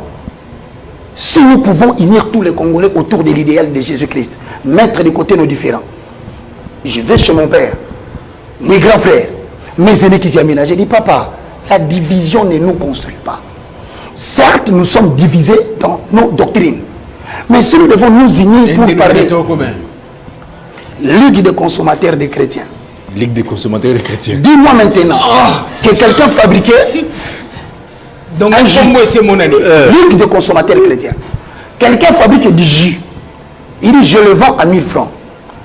[SPEAKER 1] si nous pouvons unir tous les Congolais autour de l'idéal de Jésus-Christ, mettre de côté nos différends, je vais chez mon père, mes grands frères, mes aînés qui s'y aménagent, je dis papa, la division ne nous construit pas. Certes, nous sommes divisés dans nos doctrines, mais si nous devons nous unir pour parler, Ligue des consommateurs des chrétiens.
[SPEAKER 4] Ligue des consommateurs des chrétiens.
[SPEAKER 1] Dis-moi maintenant que quelqu'un fabriquait
[SPEAKER 2] donc un jus. C'est mon ami.
[SPEAKER 1] Ligue des consommateurs chrétiens. Quelqu'un fabrique du jus. Il dit je le vends à 1000 francs.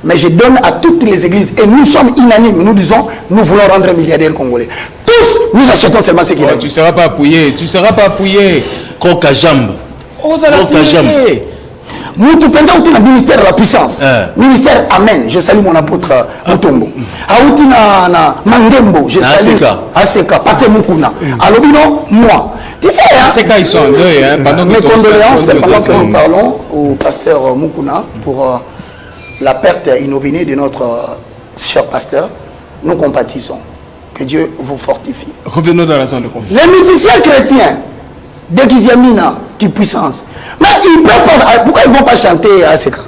[SPEAKER 1] Mais je donne à toutes les églises. Et nous sommes unanimes. Nous disons nous voulons rendre milliardaires congolais. Tous nous achetons seulement ce qu'il a.
[SPEAKER 2] Tu ne seras pas appuyé. Tu ne seras pas appuyé.
[SPEAKER 4] Croque à jambe.
[SPEAKER 2] Oh, ça l'a appuyé.
[SPEAKER 1] Nous tout pendant le ministère de la puissance. Ministère Amen. Je salue mon apôtre Mutombo. Aoutina na Mangembo. Je salue Aseka. Pasteur Mukuna. Alors moi. Tu sais,
[SPEAKER 2] Aseka ils sont en deuil.
[SPEAKER 1] Mes condoléances pendant que nous parlons au pasteur Mukuna pour la perte inopinée de notre cher pasteur, nous compatissons. Que Dieu vous fortifie.
[SPEAKER 2] Revenons dans la zone de conflit.
[SPEAKER 1] Les musiciens chrétiens, dès qu'ils y mina, qui puissance. Mais ils peuvent pas, pourquoi ils ne vont pas chanter à ce cas?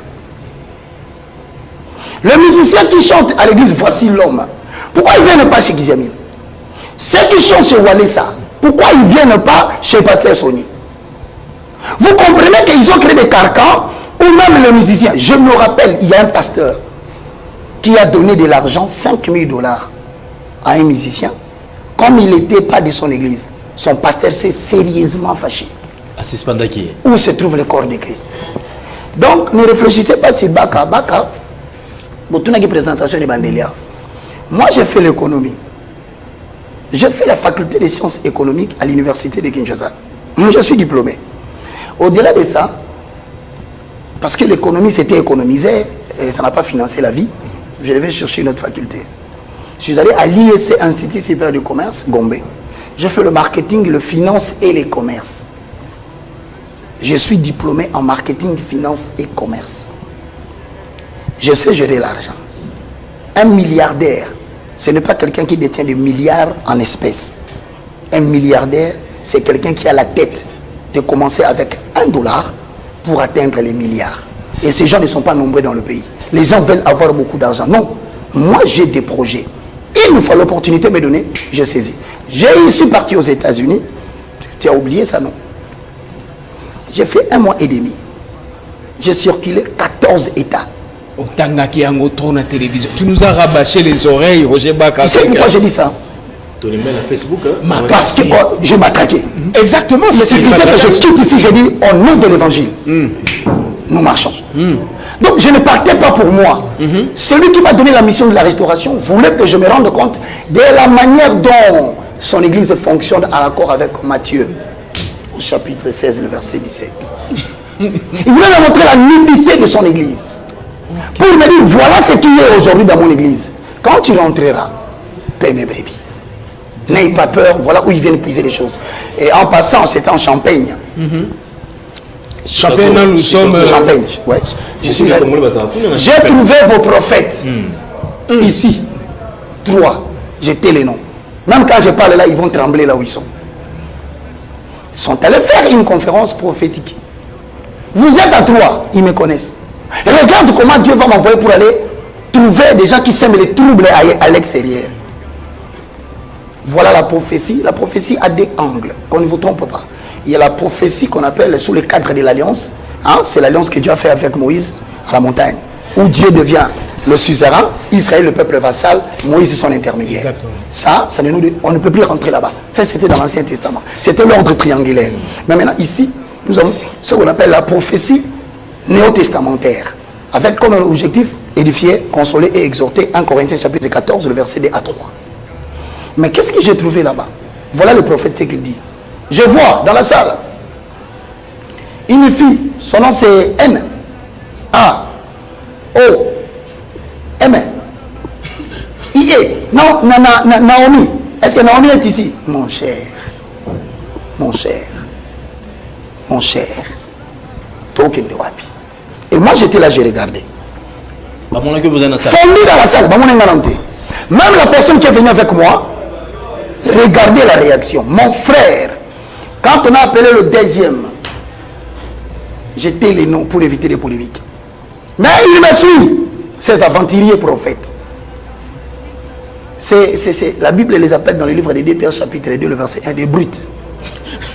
[SPEAKER 1] Les musiciens qui chantent à l'église, voici l'homme. Pourquoi ils ne viennent pas chez Giziamine? Ceux qui chantent chez Walesa, pourquoi ils ne viennent pas chez Pasteur Sony? Vous comprenez qu'ils ont créé des carcans, ou même les musiciens. Je me rappelle, il y a un pasteur qui a donné de l'argent, $5,000 à un musicien, comme il n'était pas de son église. Son pasteur s'est sérieusement fâché. Où se trouve le corps de Christ? Donc, ne réfléchissez pas sur Baka. Baka, pour toute une présentation de Bandelia. Moi, j'ai fait l'économie. J'ai fait la faculté des sciences économiques à l'université de Kinshasa. Moi, je suis diplômé. Au-delà de ça, parce que l'économie s'était économisée, et ça n'a pas financé la vie, je devais chercher une autre faculté. Je suis allé à l'IEC, Institut supérieur du commerce, Gombe. J'ai fait le marketing, le finance et les commerces. Je suis diplômé en marketing, finance et commerce. Je sais gérer l'argent. Un milliardaire, ce n'est pas quelqu'un qui détient des milliards en espèces. Un milliardaire, c'est quelqu'un qui a la tête de commencer avec $1 pour atteindre les milliards. Et ces gens ne sont pas nombreux dans le pays. Les gens veulent avoir beaucoup d'argent. Non, moi j'ai des projets. Il nous faut l'opportunité de me donner, j'ai saisi. Je suis parti aux États-Unis. Tu as oublié ça, non? J'ai fait 1 mois et demi. J'ai circulé 14 États.
[SPEAKER 2] Tu nous as rabâché les oreilles, Roger Baka.
[SPEAKER 1] Tu sais pourquoi j'ai dit ça?
[SPEAKER 3] Ton email à Facebook,
[SPEAKER 1] Parce que je m'attraquais.
[SPEAKER 2] Exactement.
[SPEAKER 1] Il suffisait que je quitte ici, j'ai dit au nom de l'évangile. Nous marchons. Donc je ne partais pas pour moi. Celui qui m'a donné la mission de la restauration voulait que je me rende compte de la manière dont son église fonctionne en accord avec Matthieu, au chapitre 16, le verset 17. Il voulait me montrer la nullité de son église. Pour me dire, voilà ce qui est aujourd'hui dans mon église. Quand tu rentreras, paie mes brebis. N'aie pas peur, voilà où ils viennent puiser les choses. Et en passant, c'était en Champagne.
[SPEAKER 2] Champagne, nous sommes...
[SPEAKER 1] Champagne, ouais. J'ai trouvé vos prophètes ici. 3. J'étais les noms. Même quand je parle là, ils vont trembler là où ils sont. Ils sont allés faire une conférence prophétique. Vous êtes à 3, ils me connaissent. Regarde comment Dieu va m'envoyer pour aller trouver des gens qui sèment les troubles à l'extérieur. Voilà la prophétie. La prophétie a des angles, qu'on ne vous trompe pas. Il y a la prophétie qu'on appelle sous le cadre de l'alliance. Hein? C'est l'alliance que Dieu a fait avec Moïse à la montagne, où Dieu devient le suzerain, Israël le peuple vassal, Moïse son intermédiaire. Exactement. Ça on ne peut plus rentrer là-bas. Ça, c'était dans l'Ancien Testament. C'était l'ordre triangulaire. Mais maintenant, ici, nous avons ce qu'on appelle la prophétie néo-testamentaire, avec comme objectif édifier, consoler et exhorter. 1 Corinthiens chapitre 14, le verset 2 à 3. Mais qu'est-ce que j'ai trouvé là-bas? Voilà le prophète, ce qu'il dit. Je vois dans la salle une fille, son nom c'est M. A. O. M. I. E. Non, Naomi. Est-ce que Naomi est ici? Mon cher. Mon cher. Mon cher. Et moi j'étais là, j'ai regardé. Fondé dans la salle. Même la personne qui est venue avec moi, regardez la réaction. Mon frère, quand on a appelé le deuxième, j'étais les noms pour éviter les polémiques. Mais il me suit, ces aventuriers prophètes. La Bible les appelle dans le livre de 2 Pierre chapitre 2, le verset 1, des brutes.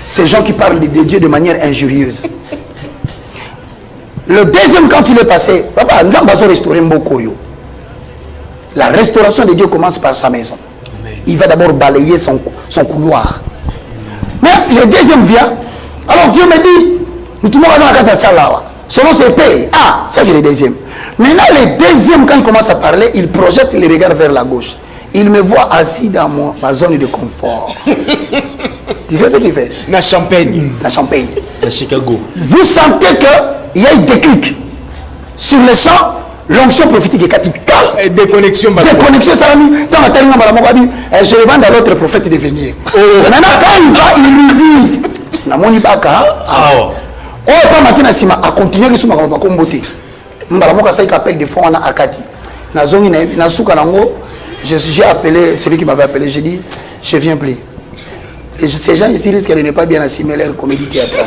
[SPEAKER 1] Ces gens qui parlent de Dieu de manière injurieuse. Le deuxième, quand il est passé, papa, nous avons restauré Mbokoyo. La restauration de Dieu commence par sa maison. Il va d'abord balayer son couloir. Mais le deuxième vient. Alors Dieu me dit, nous tout le monde dans la salle là. Selon ses pays. Ah, ça c'est le deuxième. Maintenant, le deuxième, quand il commence à parler, il projette les regards vers la gauche. Il me voit assis dans ma zone de confort. Tu sais ce qu'il fait?
[SPEAKER 2] La Champagne.
[SPEAKER 1] La Champagne.
[SPEAKER 4] À Chicago.
[SPEAKER 1] Vous sentez qu'il y a un déclic. Sur le champ, l'onction prophétique est catholique.
[SPEAKER 2] Et déconnexion.
[SPEAKER 1] Déconnexion, ça va mis. Je demande à l'autre prophète de venir. Maintenant, quand il va, il lui dit, Namoni Baka, oh, pas maintenant, a continué à se faire. Mbalamoka ça il appelle des fois on a Akati. Nazongi na souka nango, j'ai appelé celui qui m'avait appelé, j'ai dit je viens plus. Et ces gens ici risquent de ne pas bien assimiler leur comédie théâtrale.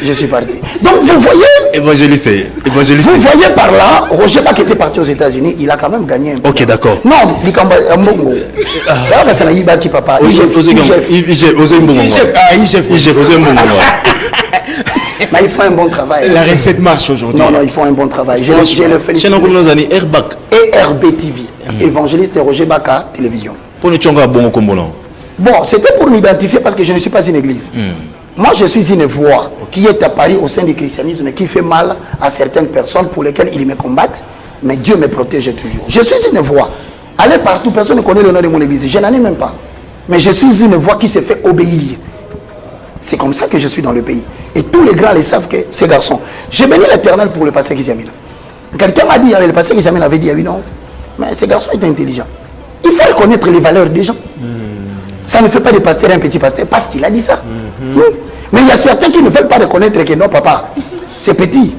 [SPEAKER 1] Je suis parti. Donc vous voyez.
[SPEAKER 4] Évangéliste.
[SPEAKER 1] Vous voyez par là, Roger Bach était parti aux États-Unis, il a quand même gagné un peu.
[SPEAKER 4] Ok, d'accord.
[SPEAKER 1] Non, Likamba Mbongo. Là, c'est la Yibaki papa. Mais ils font un bon travail.
[SPEAKER 2] La recette marche aujourd'hui.
[SPEAKER 1] Non, ils font un bon travail. Je le félicite. Et RB TV. Évangéliste Roger Baka, télévision. Bon, c'était pour m'identifier parce que je ne suis pas une église. Moi, je suis une voix qui est apparue au sein du christianisme, qui fait mal à certaines personnes pour lesquelles ils me combattent, mais Dieu me protège toujours. Je suis une voix. Allez partout, personne ne connaît le nom de mon église. Je n'en ai même pas. Mais je suis une voix qui se fait obéir. C'est comme ça que je suis dans le pays. Et tous les grands le savent que ces garçons. J'ai béni l'Éternel pour le pasteur Kizamina. Quelqu'un m'a dit, le pasteur Kizamina avait dit, oui, non, mais ces garçons étaient intelligents. Il faut reconnaître les valeurs des gens. Ça ne fait pas de pasteur un petit pasteur parce qu'il a dit ça. Mais il y a certains qui ne veulent pas reconnaître que non, papa, c'est petit.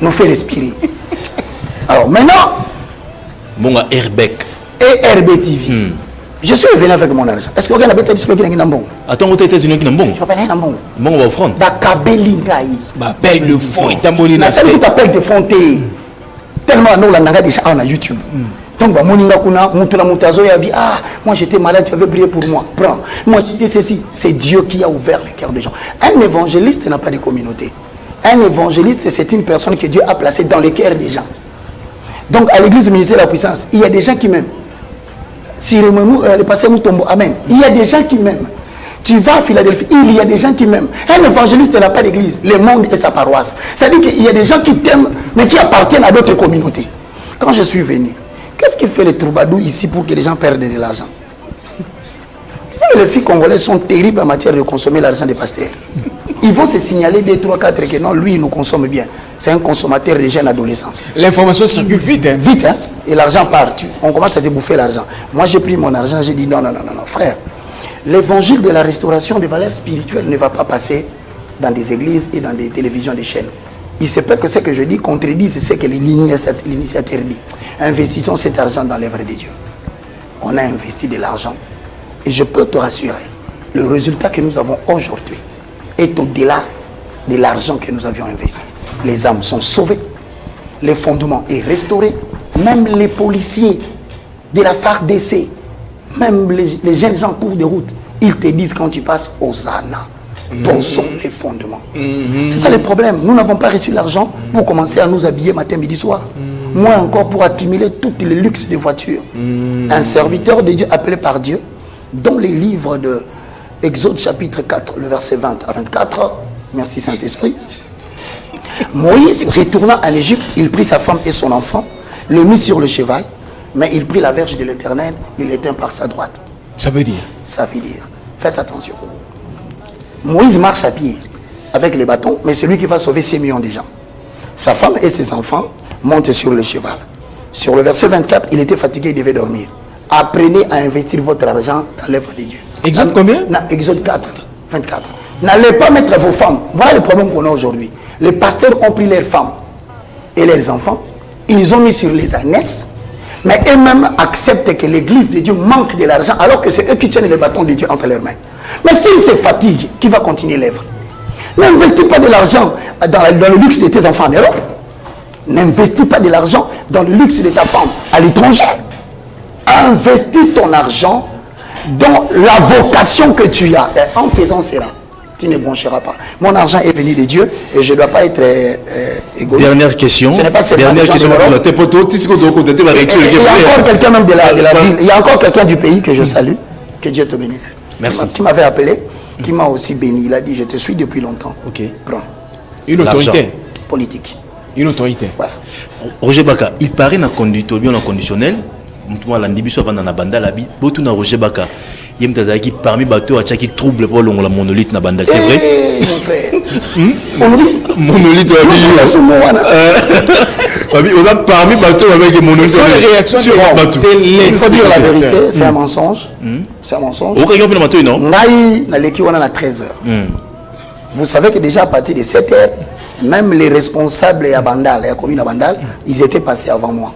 [SPEAKER 1] Nous fait respirer. Alors maintenant,
[SPEAKER 4] Bon, Airbec.
[SPEAKER 1] Et RB TV. Je suis revenu avec mon argent. Est-ce que vous avez dit que vous avez bon?
[SPEAKER 4] Attends, vous êtes États-Unis qui n'ont bon.
[SPEAKER 1] Je ne pas bon.
[SPEAKER 4] Bon, on va offrande.
[SPEAKER 1] Bakabeli Ngai.
[SPEAKER 2] Ma belle de fond est un bon
[SPEAKER 1] La seule qui t'appelle de fonté. Tellement nous l'avons déjà en YouTube. Donc, moi j'étais malade, tu avais prié pour moi. Prends. Moi j'étais ceci. C'est Dieu qui a ouvert le cœur des gens. Un évangéliste n'a pas de communauté. Un évangéliste, c'est une personne que Dieu a placée dans le cœur des gens. Donc, à l'église ministère de la puissance, il y a des gens qui m'aiment. Si le passé Moutombo, amen. Il y a des gens qui m'aiment. Tu vas à Philadelphie, il y a des gens qui m'aiment. Un évangéliste n'a pas d'église, le monde est sa paroisse. C'est-à-dire qu'il y a des gens qui t'aiment, mais qui appartiennent à d'autres communautés. Quand je suis venu, qu'est-ce qui fait les troubadours ici pour que les gens perdent de l'argent? Tu sais, les filles congolaises sont terribles en matière de consommer l'argent des pasteurs. Ils vont se signaler 2, 3, 4 que non, lui, il nous consomme bien. C'est un consommateur de jeunes adolescents.
[SPEAKER 2] L'information circule vite. Hein?
[SPEAKER 1] Vite, hein? Et l'argent part. On commence à débouffer l'argent. Moi, j'ai pris mon argent, j'ai dit non, frère. L'évangile de la restauration des valeurs spirituelles ne va pas passer dans des églises et dans des télévisions, des chaînes. Il se peut que ce que je dis contredise ce que l'initiateur dit. Investissons cet argent dans l'œuvre de Dieu. On a investi de l'argent. Et je peux te rassurer, le résultat que nous avons aujourd'hui est au-delà de l'argent que nous avions investi. Les âmes sont sauvées, le fondement est restauré, même les policiers de la FARDC, même les jeunes gens en cours de route, ils te disent quand tu passes aux Hosanna, posons les fondements. C'est ça le problème. Nous n'avons pas reçu l'argent pour commencer à nous habiller matin, midi, soir. Moins encore pour accumuler tous les luxes des voitures. Un serviteur de Dieu appelé par Dieu, dans les livres de Exode chapitre 4, le verset 20 à 24, merci Saint-Esprit, Moïse, retournant en Égypte, il prit sa femme et son enfant, le mit sur le cheval, mais il prit la verge de l'Éternel, il l'éteint par sa droite.
[SPEAKER 2] Ça veut dire?
[SPEAKER 1] Ça veut dire, faites attention. Moïse marche à pied avec les bâtons, mais c'est lui qui va sauver 6 millions de gens. Sa femme et ses enfants montent sur le cheval. Sur le verset 24, il était fatigué, il devait dormir. Apprenez à investir votre argent dans l'œuvre de Dieu.
[SPEAKER 2] Exode combien?
[SPEAKER 1] Exode 4, 24. N'allez pas mettre vos femmes. Voilà le problème qu'on a aujourd'hui. Les pasteurs ont pris leurs femmes et leurs enfants. Ils ont mis sur les ânesses. Mais eux-mêmes acceptent que l'église de Dieu manque de l'argent alors que c'est eux qui tiennent les bâtons de Dieu entre leurs mains. Mais s'ils se fatiguent, qui va continuer l'œuvre? N'investis pas de l'argent dans le luxe de tes enfants en Europe. N'investis pas de l'argent dans le luxe de ta femme à l'étranger. Investis ton argent dans la vocation que tu as. Et en faisant cela, tu ne broncheras pas. Mon argent est venu de Dieu et je ne dois pas être égoïste.
[SPEAKER 4] Dernière question.
[SPEAKER 1] Ce n'est pas seulement
[SPEAKER 4] Dernière question.
[SPEAKER 1] il y a encore quelqu'un même de la ville. Il y a encore quelqu'un du pays que je salue. Que Dieu te bénisse.
[SPEAKER 4] Merci.
[SPEAKER 1] Qui m'avait appelé, qui m'a aussi béni. Il a dit, je te suis depuis longtemps.
[SPEAKER 4] Ok.
[SPEAKER 1] Prends.
[SPEAKER 2] Une autorité.
[SPEAKER 1] Politique.
[SPEAKER 2] Une autorité.
[SPEAKER 1] Ouais.
[SPEAKER 4] Roger Baka, il paraît dans conduite bien en conditionnel. Moi, l'andibiso pendant la bande, la botu na Roger Baka. Il y a qui parmi bateaux à qui trouble pour la monolithe na bande. C'est vrai?
[SPEAKER 1] Mon frère. Monolithe.
[SPEAKER 4] Monolithe. On a parmi bateaux avec monolithe.
[SPEAKER 2] C'est les réactions sur bateau.
[SPEAKER 1] Il faut dire la vérité, c'est un mensonge. C'est un mensonge.
[SPEAKER 4] Au cas où bateau non.
[SPEAKER 1] Naï na leki on a 13 heures. Vous savez que déjà à partir de 7 heures, Même les responsables à Bandal, à la commune à Bandal, ils étaient passés avant moi.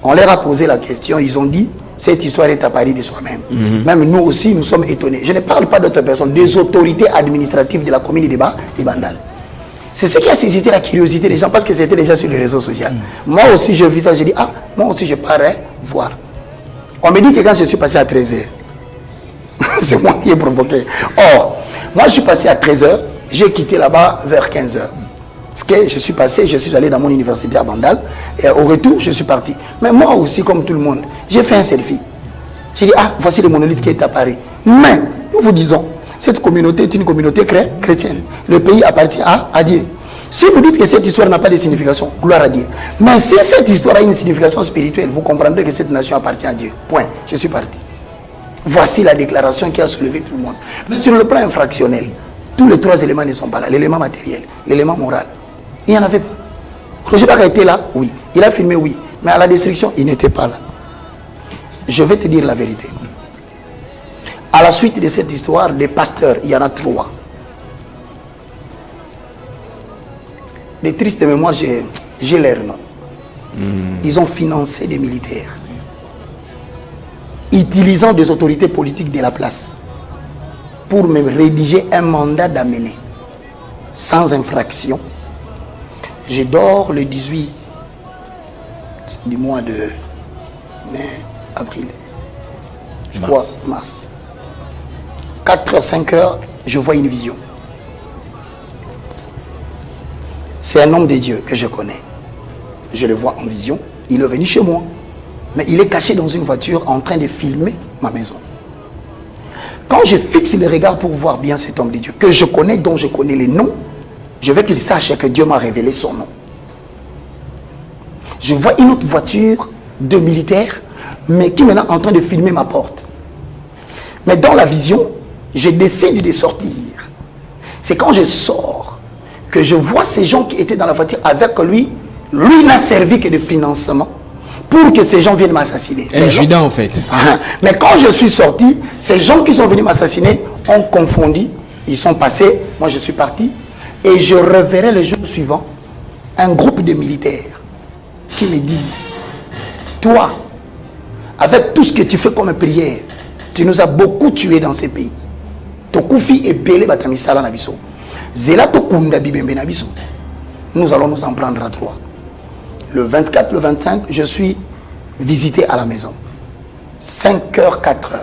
[SPEAKER 1] On leur a posé la question, ils ont dit, cette histoire est à Paris de soi-même. Même nous aussi, nous sommes étonnés. Je ne parle pas d'autres personnes, des autorités administratives de la commune de Bandal. C'est ce qui a suscité la curiosité des gens parce que c'était déjà sur les réseaux sociaux. Moi aussi, je vis ça, je dis, ah, moi aussi, je parais voir. On me dit que quand je suis passé à 13h, c'est moi qui ai provoqué. Or, moi, je suis passé à 13h, j'ai quitté là-bas vers 15h. Parce que je suis allé dans mon université à Bandal, et au retour, je suis parti. Mais moi aussi, comme tout le monde, j'ai fait un selfie. J'ai dit, ah, voici le monolithe qui est à Paris. Mais, nous vous disons, cette communauté est une communauté chrétienne. Le pays appartient à Dieu. Si vous dites que cette histoire n'a pas de signification, gloire à Dieu. Mais si cette histoire a une signification spirituelle, vous comprendrez que cette nation appartient à Dieu. Point. Je suis parti. Voici la déclaration qui a soulevé tout le monde. Mais sur le plan infractionnel, tous les trois éléments ne sont pas là. L'élément matériel, l'élément moral. Il n'y en avait pas. Roger Baka était là, oui. Il a filmé, oui. Mais à la destruction, il n'était pas là. Je vais te dire la vérité. À la suite de cette histoire, des pasteurs, il y en a 3. Les tristes mémoires, j'ai leur nom. Ils ont financé des militaires, utilisant des autorités politiques de la place pour me rédiger un mandat d'amener sans infraction. Je dors le 18 du mois de mai, avril, je crois, mars. 4h, 5h, je vois une vision. C'est un homme de Dieu que je connais. Je le vois en vision. Il est venu chez moi. Mais il est caché dans une voiture en train de filmer ma maison. Quand je fixe le regard pour voir bien cet homme de Dieu, que je connais, dont je connais les noms, je veux qu'il sache que Dieu m'a révélé son nom. Je vois une autre voiture de militaire, mais qui est maintenant en train de filmer ma porte. Mais dans la vision, je décide de sortir. C'est quand je sors que je vois ces gens qui étaient dans la voiture avec lui. Lui n'a servi que de financement pour que ces gens viennent m'assassiner.
[SPEAKER 2] Un Judas en fait.
[SPEAKER 1] Mais quand je suis sorti, ces gens qui sont venus m'assassiner ont confondu. Ils sont passés, moi je suis parti. Et je reverrai le jour suivant un groupe de militaires qui me disent, toi, avec tout ce que tu fais comme prière, tu nous as beaucoup tués dans ces pays. Tokufi et Belé Batamisala Nabiso. Zelato Kunda Bibembe Nabiso. Nous allons nous en prendre à 3. Le 24, le 25, je suis visité à la maison. 5h, 4h.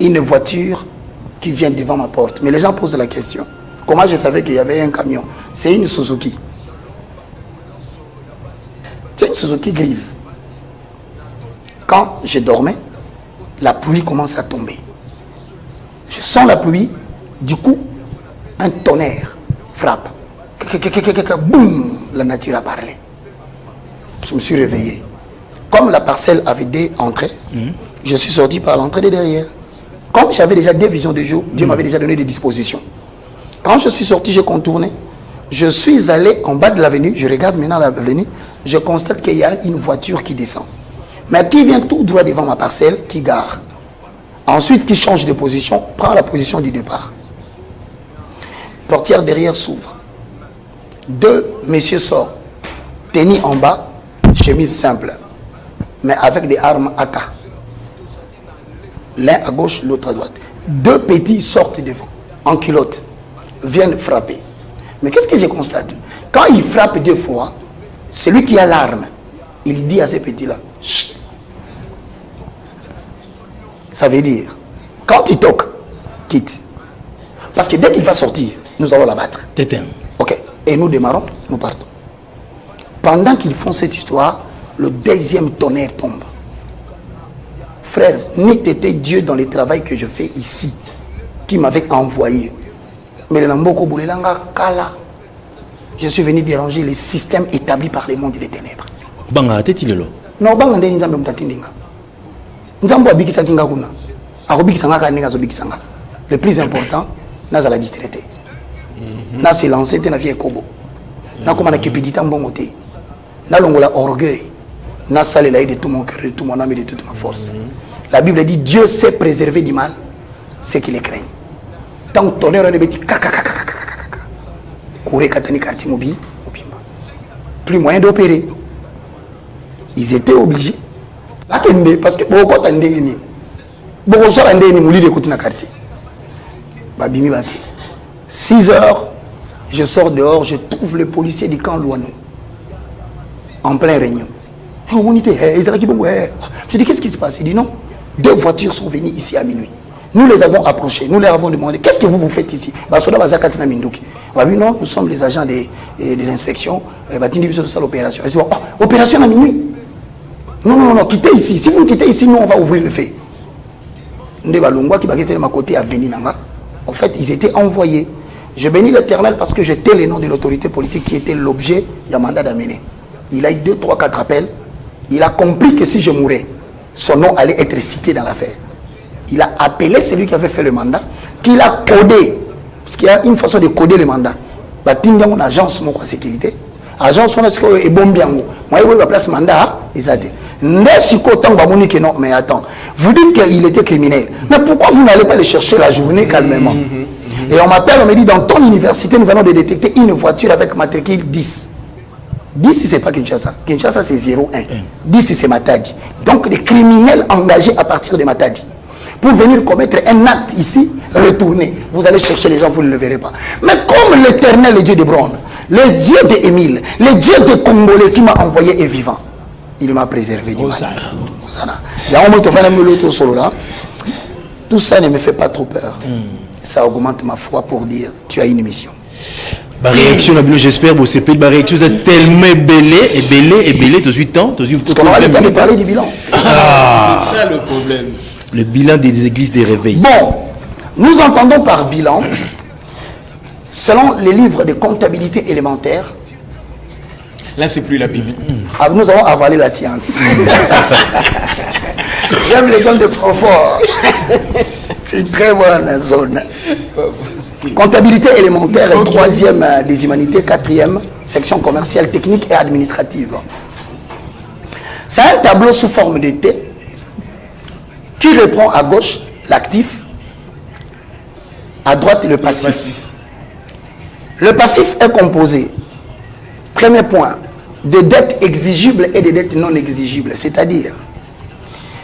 [SPEAKER 1] Une voiture qui vient devant ma porte. Mais les gens posent la question. Comment je savais qu'il y avait un camion? C'est une Suzuki. C'est une Suzuki grise. Quand je dormais, la pluie commence à tomber. Je sens la pluie. Du coup, un tonnerre frappe. Boum, la nature a parlé. Je me suis réveillé. Comme la parcelle avait des entrées, je suis sorti par l'entrée de derrière. Comme j'avais déjà des visions de jour, Dieu m'avait déjà donné des dispositions. Quand je suis sorti, j'ai contourné. Je suis allé en bas de l'avenue, je regarde maintenant l'avenue, je constate qu'il y a une voiture qui descend. Mais qui vient tout droit devant ma parcelle, qui gare. Ensuite, qui change de position, prend la position du départ. Portière derrière s'ouvre. 2 messieurs sortent, tennis en bas, chemise simple, mais avec des armes AK. L'un à gauche, l'autre à droite. 2 petits sortent devant, en culotte, viennent frapper. Mais qu'est-ce que je constate? Quand il frappe 2 fois, celui qui a l'arme, il dit à ces petits-là, chut. Ça veut dire, quand il toque, quitte. Parce que dès qu'il va sortir, nous allons l'abattre.
[SPEAKER 4] T'éteins.
[SPEAKER 1] Ok. Et nous démarrons, nous partons. Pendant qu'ils font cette histoire, le 2e tonnerre tombe. Frères, n'ait été Dieu dans le travail que je fais ici, qui m'avait envoyé. Mais le Namboko Boulelanga Kala, je suis venu déranger les systèmes établis par les mondes des ténèbres.
[SPEAKER 4] Banga, t'es-il là?
[SPEAKER 1] Non, Banga, n'est pas Mtatindinga. Nzambo abikisa kinga kuna. Akobikisa ngaka nenga zobikisa. Le plus important, naza la distraité. Na se lancer te na vie kobo. Na koma na kepidita mbongo te. Na longola orgueil. Na salela de tout mon cœur, de tout mon âme et de toute ma force. La Bible dit Dieu sait préserver du mal ceux qui les craignent. Tant tonnerre ne beti kaka. Corée Katani Karti Mobi. Plus moyen d'opérer. Ils étaient obligés. Attendez, parce que beaucoup attendez. Beaucoup de gens attendez ni mouli de côté na quartier. Babimi Bati. 6 heures, je sors dehors, je trouve le policier du camp Louanou. En plein réunion. Je dis, qu'est-ce qui se passe? Il dit non. 2 voitures sont venues ici à minuit. Nous les avons approchés, nous leur avons demandé, qu'est-ce que vous faites ici? Non, nous sommes les agents de l'inspection. Opération. Opération à minuit. Non, quittez ici. Si vous quittez ici, nous on va ouvrir le feu. En fait, ils étaient envoyés. Je bénis l'Éternel parce que j'étais le nom de l'autorité politique qui était l'objet du mandat d'amener. Il a eu 2, 3, 4 appels. Il a compris que si je mourais, son nom allait être cité dans l'affaire. Il a appelé celui qui avait fait le mandat, qu'il a codé. Parce qu'il y a une façon de coder le mandat. Il y a une agence de sécurité. L'agence est bon bien. Moi, je vais place mandat. Mais attends, vous dites qu'il était criminel. Mais pourquoi vous n'allez pas le chercher la journée calmement? Et on m'appelle, on me dit, dans ton université, nous venons de détecter une voiture avec matricule 10. 10, c'est pas Kinshasa. Kinshasa, c'est 01. 10, c'est Matadi. Donc, des criminels engagés à partir de Matadi. Pour venir commettre un acte ici, retourner. Vous allez chercher les gens, vous ne le verrez pas. Mais comme l'Éternel, le Dieu de Bron, le Dieu d'Émile, le Dieu de Congolais qui m'a envoyé est vivant, il m'a préservé du mal. Il y a un moment où solo là. Tout ça ne me fait pas trop peur. Ça augmente ma foi pour dire, tu as une mission.
[SPEAKER 4] Ma réaction, j'espère, vous savez, ma réaction est tellement belée, de 8 ans.
[SPEAKER 1] Parce qu'on aura le temps de parler du bilan.
[SPEAKER 2] C'est ça le problème.
[SPEAKER 4] Le bilan des églises des réveils.
[SPEAKER 1] Bon, nous entendons par bilan, selon les livres de comptabilité élémentaire.
[SPEAKER 2] Là, c'est plus la Bible.
[SPEAKER 1] Nous avons avalé la science. J'aime les zones de profond. C'est une très bonne zone. Comptabilité élémentaire, 3e des humanités, 4e, section commerciale, technique et administrative. C'est un tableau sous forme de T qui reprend à gauche l'actif, à droite le passif. Le passif est composé, premier point, de dettes exigibles et de dettes non exigibles. C'est-à-dire,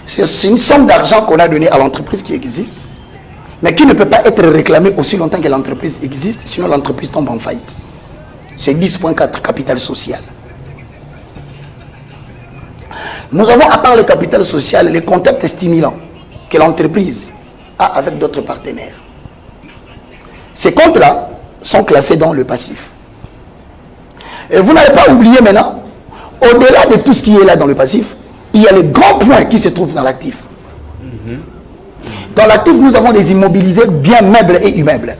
[SPEAKER 1] c'est une somme d'argent qu'on a donnée à l'entreprise qui existe, mais qui ne peut pas être réclamée aussi longtemps que l'entreprise existe, sinon l'entreprise tombe en faillite. C'est 10.4, capital social. Nous avons, à part le capital social, les contacts stimulants que l'entreprise a avec d'autres partenaires. Ces comptes-là sont classés dans le passif. Et vous n'avez pas oublié maintenant, au-delà de tout ce qui est là dans le passif, il y a le grand point qui se trouve dans l'actif. Dans l'actif, nous avons des immobilisés biens meubles et immeubles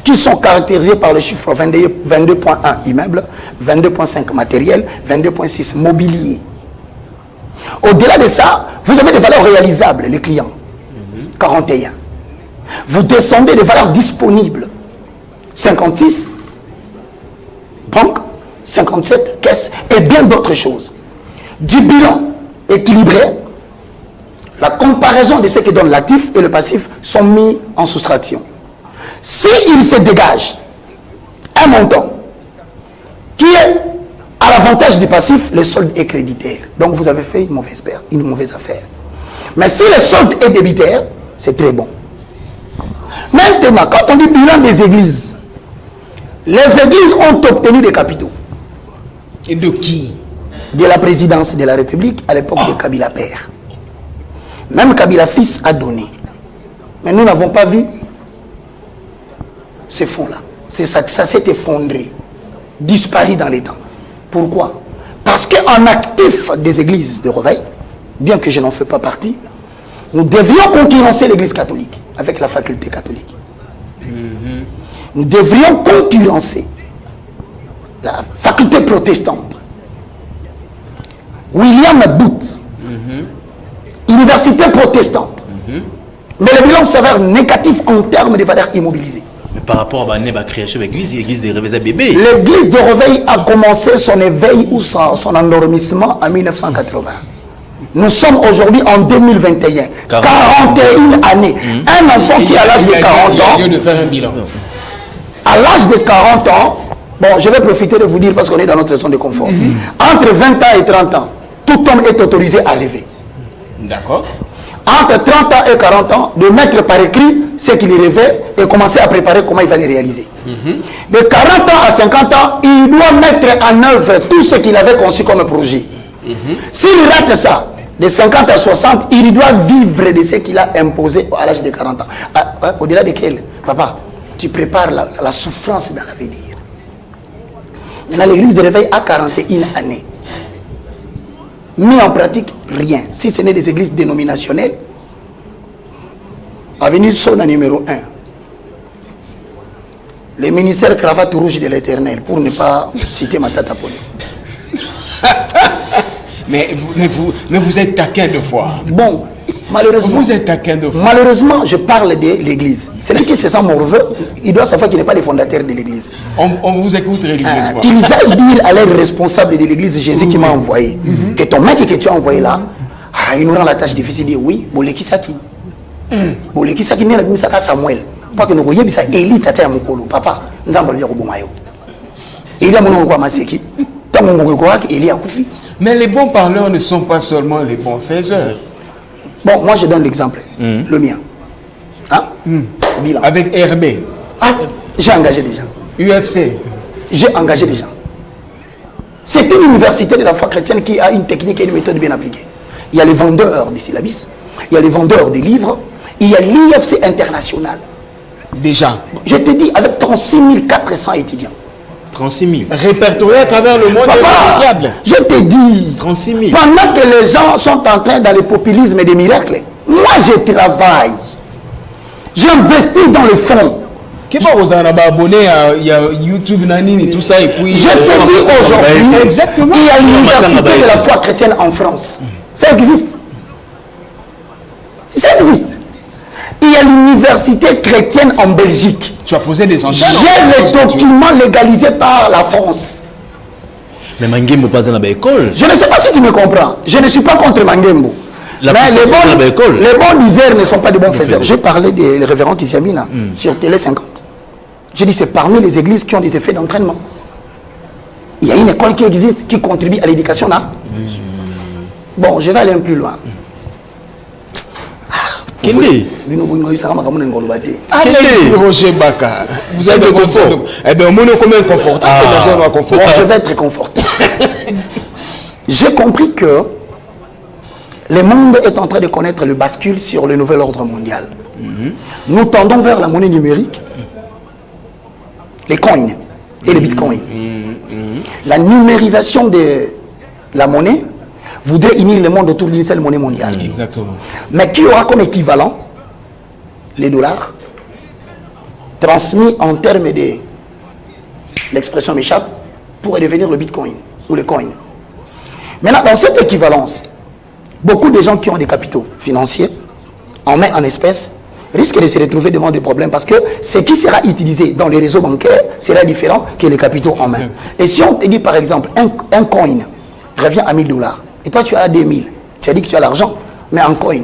[SPEAKER 1] qui sont caractérisés par le chiffre 22.1 immeubles, 22.5 matériel, 22.6 mobilier. Au-delà de ça, vous avez des valeurs réalisables, les clients. 41. Vous descendez des valeurs disponibles. 56, banque, 57, caisse, et bien d'autres choses. Du bilan équilibré, la comparaison de ce que donne l'actif et le passif sont mis en soustraction. S'il se dégage un montant qui est à l'avantage du passif, le solde est créditaire. Donc vous avez fait une mauvaise affaire. Mais si le solde est débitaire, c'est très bon. Maintenant, quand on dit bilan des églises, les églises ont obtenu des capitaux.
[SPEAKER 2] Et de qui?
[SPEAKER 1] De la présidence de la République à l'époque de Kabila père. Même Kabila fils a donné. Mais nous n'avons pas vu ces fonds-là. Ça s'est effondré, disparu dans les temps. Pourquoi? Parce qu'en actif des églises de réveil, bien que je n'en fais pas partie, nous devions concurrencer l'église catholique avec la faculté catholique. Nous devrions concurrencer la faculté protestante. William Booth, université protestante. Mais le bilan s'avère négatif en termes de valeurs immobilisées.
[SPEAKER 4] Mais par rapport à la création de l'église des réveils à bébé.
[SPEAKER 1] L'église de réveil a commencé son éveil ou son endormissement en 1980. Nous sommes aujourd'hui en 2021. 41 années. Un enfant qui à l'âge de 40 ans, à l'âge de 40 ans, Bon, je vais profiter de vous dire parce qu'on est dans notre zone de confort. Entre 20 ans et 30 ans, tout homme est autorisé à rêver.
[SPEAKER 2] D'accord.
[SPEAKER 1] Entre 30 ans et 40 ans, de mettre par écrit ce qu'il rêvait et commencer à préparer comment il va les réaliser. De 40 ans à 50 ans, il doit mettre en œuvre tout ce qu'il avait conçu comme projet. S'il rate ça, de 50 à 60, il doit vivre de ce qu'il a imposé à l'âge de 40 ans. Au-delà de quel, papa, tu prépares la souffrance dans l'avenir. Maintenant, l'église de réveil a 41 années. Mis en pratique, rien. Si ce n'est des églises dénominationnelles, avenue Sona numéro 1. Le ministère cravate rouge de l'éternel, pour ne pas citer ma tata Poli.
[SPEAKER 2] Mais vous êtes taquin de foi.
[SPEAKER 1] Bon, malheureusement.
[SPEAKER 2] Vous êtes taquin de foi.
[SPEAKER 1] Malheureusement, je parle de l'église. Celui qui se sent morveux, il doit savoir qu'il n'est pas le fondateur de l'église.
[SPEAKER 2] On vous écoute religieusement.
[SPEAKER 1] Qu'ils aillent dire à l'air responsable de l'église, Jésus qui m'a envoyé, que ton mec que tu as envoyé là, il nous rend la tâche difficile de dire oui, boleki saki. Boleki saki n'est la même saka Samuel. Pas que nous voyons ça, Élie tata mukolo, papa, nous avons dit Robomayo. Élie a mon oncle Maseki. Tant mon oncle Élie a koufi.
[SPEAKER 2] Mais les bons parleurs ne sont pas seulement les bons faiseurs.
[SPEAKER 1] Bon, moi je donne l'exemple, le mien. Hein? Bilan.
[SPEAKER 2] Avec RB.
[SPEAKER 1] Ah, j'ai engagé des gens.
[SPEAKER 2] UFC.
[SPEAKER 1] J'ai engagé des gens. C'est une université de la foi chrétienne qui a une technique et une méthode bien appliquée. Il y a les vendeurs des syllabis, il y a les vendeurs des livres, il y a l'IFC international.
[SPEAKER 2] Déjà.
[SPEAKER 1] Je te dis, avec 36 400 étudiants.
[SPEAKER 4] 36 000.
[SPEAKER 2] Répertoriés à travers le monde.
[SPEAKER 1] Papa, je te dis,
[SPEAKER 4] 36 000.
[SPEAKER 1] pendant que les gens sont en train dans le populisme et des miracles, moi je travaille. J'investis dans le fond.
[SPEAKER 2] Qui va vous en abonner à YouTube, Nanine et tout ça, et puis...
[SPEAKER 1] Je te dis aujourd'hui,
[SPEAKER 2] exactement.
[SPEAKER 1] Il y a l'université de la foi chrétienne en France. Ça existe. Ça existe. Il y a l'université chrétienne en Belgique.
[SPEAKER 2] Tu as posé des antennes.
[SPEAKER 1] J'ai les documents légalisés par la France.
[SPEAKER 4] Mais Mangembo pas dans l'école.
[SPEAKER 1] Je ne sais pas si tu me comprends. Je ne suis pas contre Mangembo. Mais les bons diseurs ne sont pas de bons faiseurs. J'ai parlé des révérends Tissiamina sur Télé 50. J'ai dit c'est parmi les églises qui ont des effets d'entraînement. Il y a une école qui existe qui contribue à l'éducation là. Bon, je vais aller un peu plus loin.
[SPEAKER 2] Allez, Roger Baka. Vous êtes de confort. Eh bien, on est combien confortable.
[SPEAKER 1] Bon, je vais être confortable. J'ai compris que le monde est en train de connaître le bascule sur le nouvel ordre mondial. Nous tendons vers la monnaie numérique, les coins et les bitcoins. La numérisation de la monnaie voudrait unir le monde autour d'une seule monnaie mondiale.
[SPEAKER 2] Exactement.
[SPEAKER 1] Mais qui aura comme équivalent les dollars transmis en termes de l'expression m'échappe pour devenir le bitcoin ou le coin. Maintenant, dans cette équivalence, beaucoup de gens qui ont des capitaux financiers en main en espèces risquent de se retrouver devant des problèmes parce que ce qui sera utilisé dans les réseaux bancaires sera différent que les capitaux en main. Et si on te dit par exemple un coin revient à $1000 et toi tu as 2000, tu as dit que tu as l'argent, mais en coin,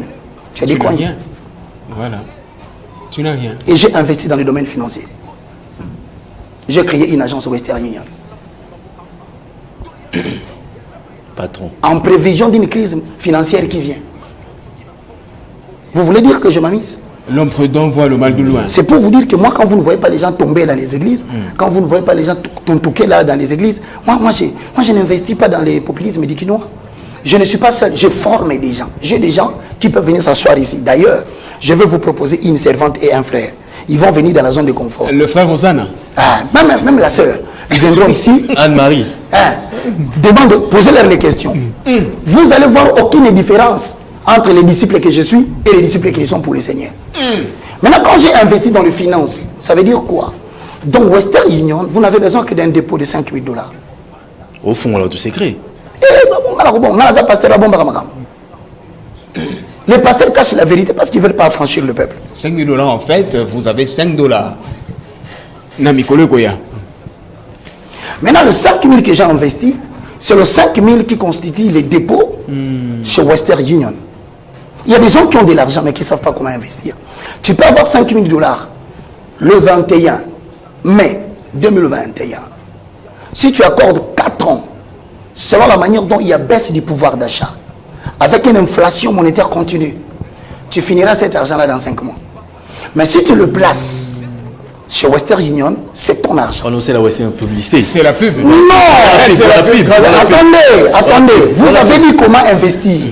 [SPEAKER 1] tu as des coins.
[SPEAKER 2] Rien. Voilà. Tu n'as rien.
[SPEAKER 1] Et j'ai investi dans le domaine financier. J'ai créé une agence Western Union.
[SPEAKER 4] Patron.
[SPEAKER 1] En prévision d'une crise financière qui vient. Vous voulez dire que je m'amise?
[SPEAKER 2] L'homme prudent voit le mal de loin.
[SPEAKER 1] C'est pour vous dire que moi, quand vous ne voyez pas les gens tomber dans les églises, quand vous ne voyez pas les gens toquer là dans les églises, moi je n'investis pas dans les populismes dikinois. Je ne suis pas seul, je forme des gens. J'ai des gens qui peuvent venir s'asseoir ici. D'ailleurs, je vais vous proposer une servante et un frère. Ils vont venir dans la zone de confort.
[SPEAKER 2] Le frère Rosanna.
[SPEAKER 1] Ah, même la sœur. Ils viendront ici.
[SPEAKER 4] Anne-Marie.
[SPEAKER 1] Posez-leur les questions. Vous allez voir aucune différence entre les disciples que je suis et les disciples qui sont pour le Seigneur. Maintenant, quand j'ai investi dans les finances, ça veut dire quoi? Dans Western Union, vous n'avez besoin que d'un dépôt de $5 000.
[SPEAKER 4] Au fond, on a tout secret.
[SPEAKER 1] Les pasteurs cachent la vérité parce qu'ils ne veulent pas affranchir le peuple.
[SPEAKER 2] $5 000 en fait, vous avez $5. Namikole Koya.
[SPEAKER 1] Maintenant, le 5 000 que j'ai investi, c'est le 5 000 qui constitue les dépôts chez Western Union. Il y a des gens qui ont de l'argent mais qui ne savent pas comment investir. Tu peux avoir $5 000 le 21 mai 2021. Si tu accordes 4 ans, selon la manière dont il y a baisse du pouvoir d'achat, avec une inflation monétaire continue, tu finiras cet argent-là dans 5 mois. Mais si tu le places sur Western Union, c'est ton argent.
[SPEAKER 4] On sait la Western publicité.
[SPEAKER 2] C'est la pub.
[SPEAKER 1] Non,
[SPEAKER 2] c'est la pub.
[SPEAKER 1] Attendez. Vous avez dit comment investir.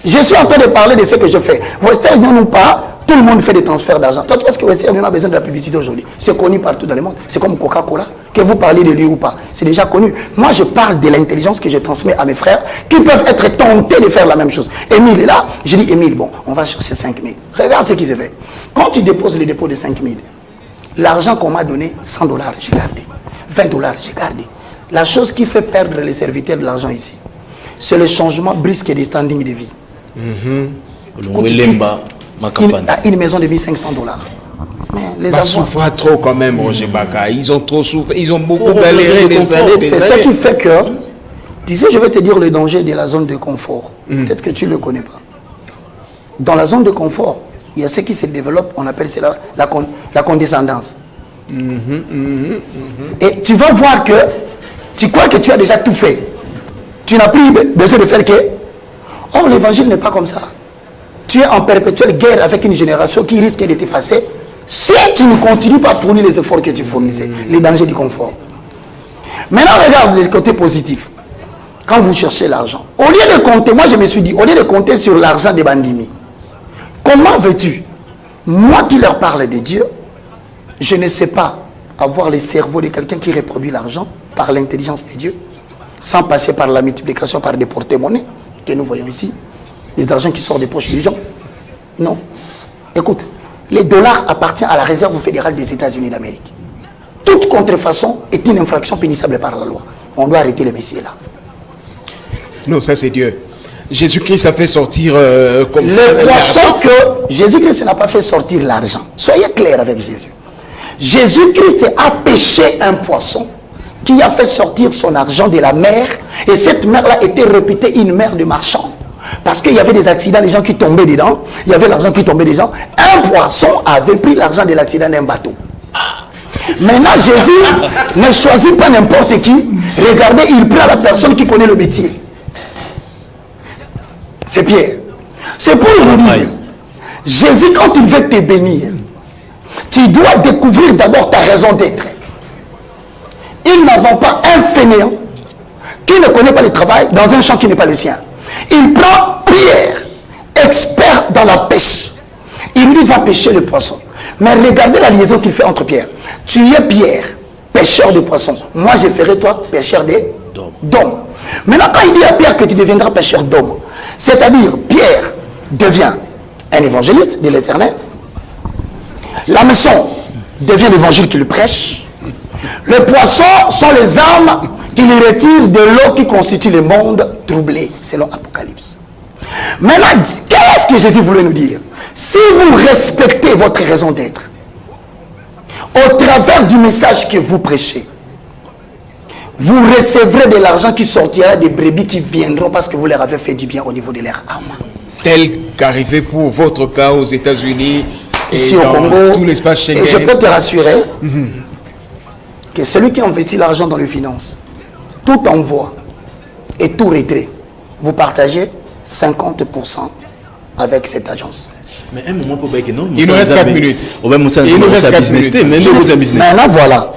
[SPEAKER 1] Je suis en train de parler de ce que je fais. Western Union ou pas, tout le monde fait des transferts d'argent. Toi, tu penses que Western Union a besoin de la publicité aujourd'hui? C'est connu partout dans le monde. C'est comme Coca-Cola. Que vous parlez de lui ou pas, c'est déjà connu. Moi, je parle de l'intelligence que je transmets à mes frères qui peuvent être tentés de faire la même chose. Émile est là. Je dis, Émile, bon, on va chercher 5 000. Regarde ce qui se fait. Quand tu déposes le dépôt de 5 000, l'argent qu'on m'a donné, 100 $, j'ai gardé. 20 $, j'ai gardé. La chose qui fait perdre les serviteurs de l'argent ici, c'est le changement brusque des standings de vie. Une maison de 1 500 $. Mais les
[SPEAKER 2] Bah, souffrent trop quand même, Roger Baka. Ils ont trop souffert, ils ont beaucoup galéré des années.
[SPEAKER 1] C'est ça qui fait que, tu sais, je vais te dire le danger de la zone de confort. Peut-être que tu ne le connais pas. Dans la zone de confort, il y a ce qui se développe, on appelle cela la condescendance. Et tu vas voir que tu crois que tu as déjà tout fait. Tu n'as plus besoin de faire que. Or, l'évangile n'est pas comme ça. Tu es en perpétuelle guerre avec une génération qui risque de t'effacer si tu ne continues pas à fournir les efforts que tu fournissais. Les dangers du confort. Maintenant, regarde les côtés positifs. Quand vous cherchez l'argent, au lieu de compter, moi je me suis dit, au lieu de compter sur l'argent des bandits, comment veux-tu, moi qui leur parle de Dieu, je ne sais pas avoir le cerveau de quelqu'un qui reproduit l'argent par l'intelligence de Dieu, sans passer par la multiplication par des porte-monnaies que nous voyons ici, des argents qui sortent des poches des gens. Non. Écoute, les dollars appartiennent à la réserve fédérale des États-Unis d'Amérique. Toute contrefaçon est une infraction punissable par la loi. On doit arrêter les messieurs là.
[SPEAKER 2] Non, ça c'est Dieu. Jésus-Christ a fait sortir comme ça.
[SPEAKER 1] Le poisson que Jésus-Christ n'a pas fait sortir l'argent. Soyez clairs avec Jésus. Jésus-Christ a pêché un poisson qui a fait sortir son argent de la mer. Et cette mer-là était réputée une mer de marchands. Parce qu'il y avait des accidents, les gens qui tombaient dedans. Il y avait l'argent qui tombait dedans. Un poisson avait pris l'argent de l'accident d'un bateau. Maintenant, Jésus ne choisit pas n'importe qui. Regardez, il prend la personne qui connaît le métier. C'est Pierre. C'est pour vous dire, Jésus, quand il veut te bénir, tu dois découvrir d'abord ta raison d'être. Il n'avons pas un fainéant qui ne connaît pas le travail dans un champ qui n'est pas le sien. Il prend Pierre, expert dans la pêche. Il lui va pêcher le poisson. Mais regardez la liaison qu'il fait entre Pierre. Tu es Pierre, pêcheur de poissons. Moi, je ferai toi pêcheur d'hommes. Maintenant, quand il dit à Pierre que tu deviendras pêcheur d'hommes, c'est-à-dire Pierre devient un évangéliste de l'Éternel. L'hameçon devient l'évangile qu'il prêche. Les poissons sont les âmes qui lui retirent de l'eau qui constitue le monde troublé, selon Apocalypse. Maintenant, qu'est-ce que Jésus voulait nous dire? Si vous respectez votre raison d'être, au travers du message que vous prêchez, vous recevrez de l'argent qui sortira des brebis qui viendront parce que vous leur avez fait du bien au niveau de leur âme.
[SPEAKER 2] Tel qu'arrivé pour votre cas aux États-Unis,
[SPEAKER 1] ici au Congo,
[SPEAKER 2] tout l'espace Schengen.
[SPEAKER 1] Et je peux te rassurer que celui qui investit l'argent dans les finances, tout envoi et tout retrait, vous partagez 50% avec cette agence.
[SPEAKER 4] Mais un moment pour que non.
[SPEAKER 2] Il nous reste 4 minutes.
[SPEAKER 4] Il nous reste 4 minutes.
[SPEAKER 1] Maintenant voilà,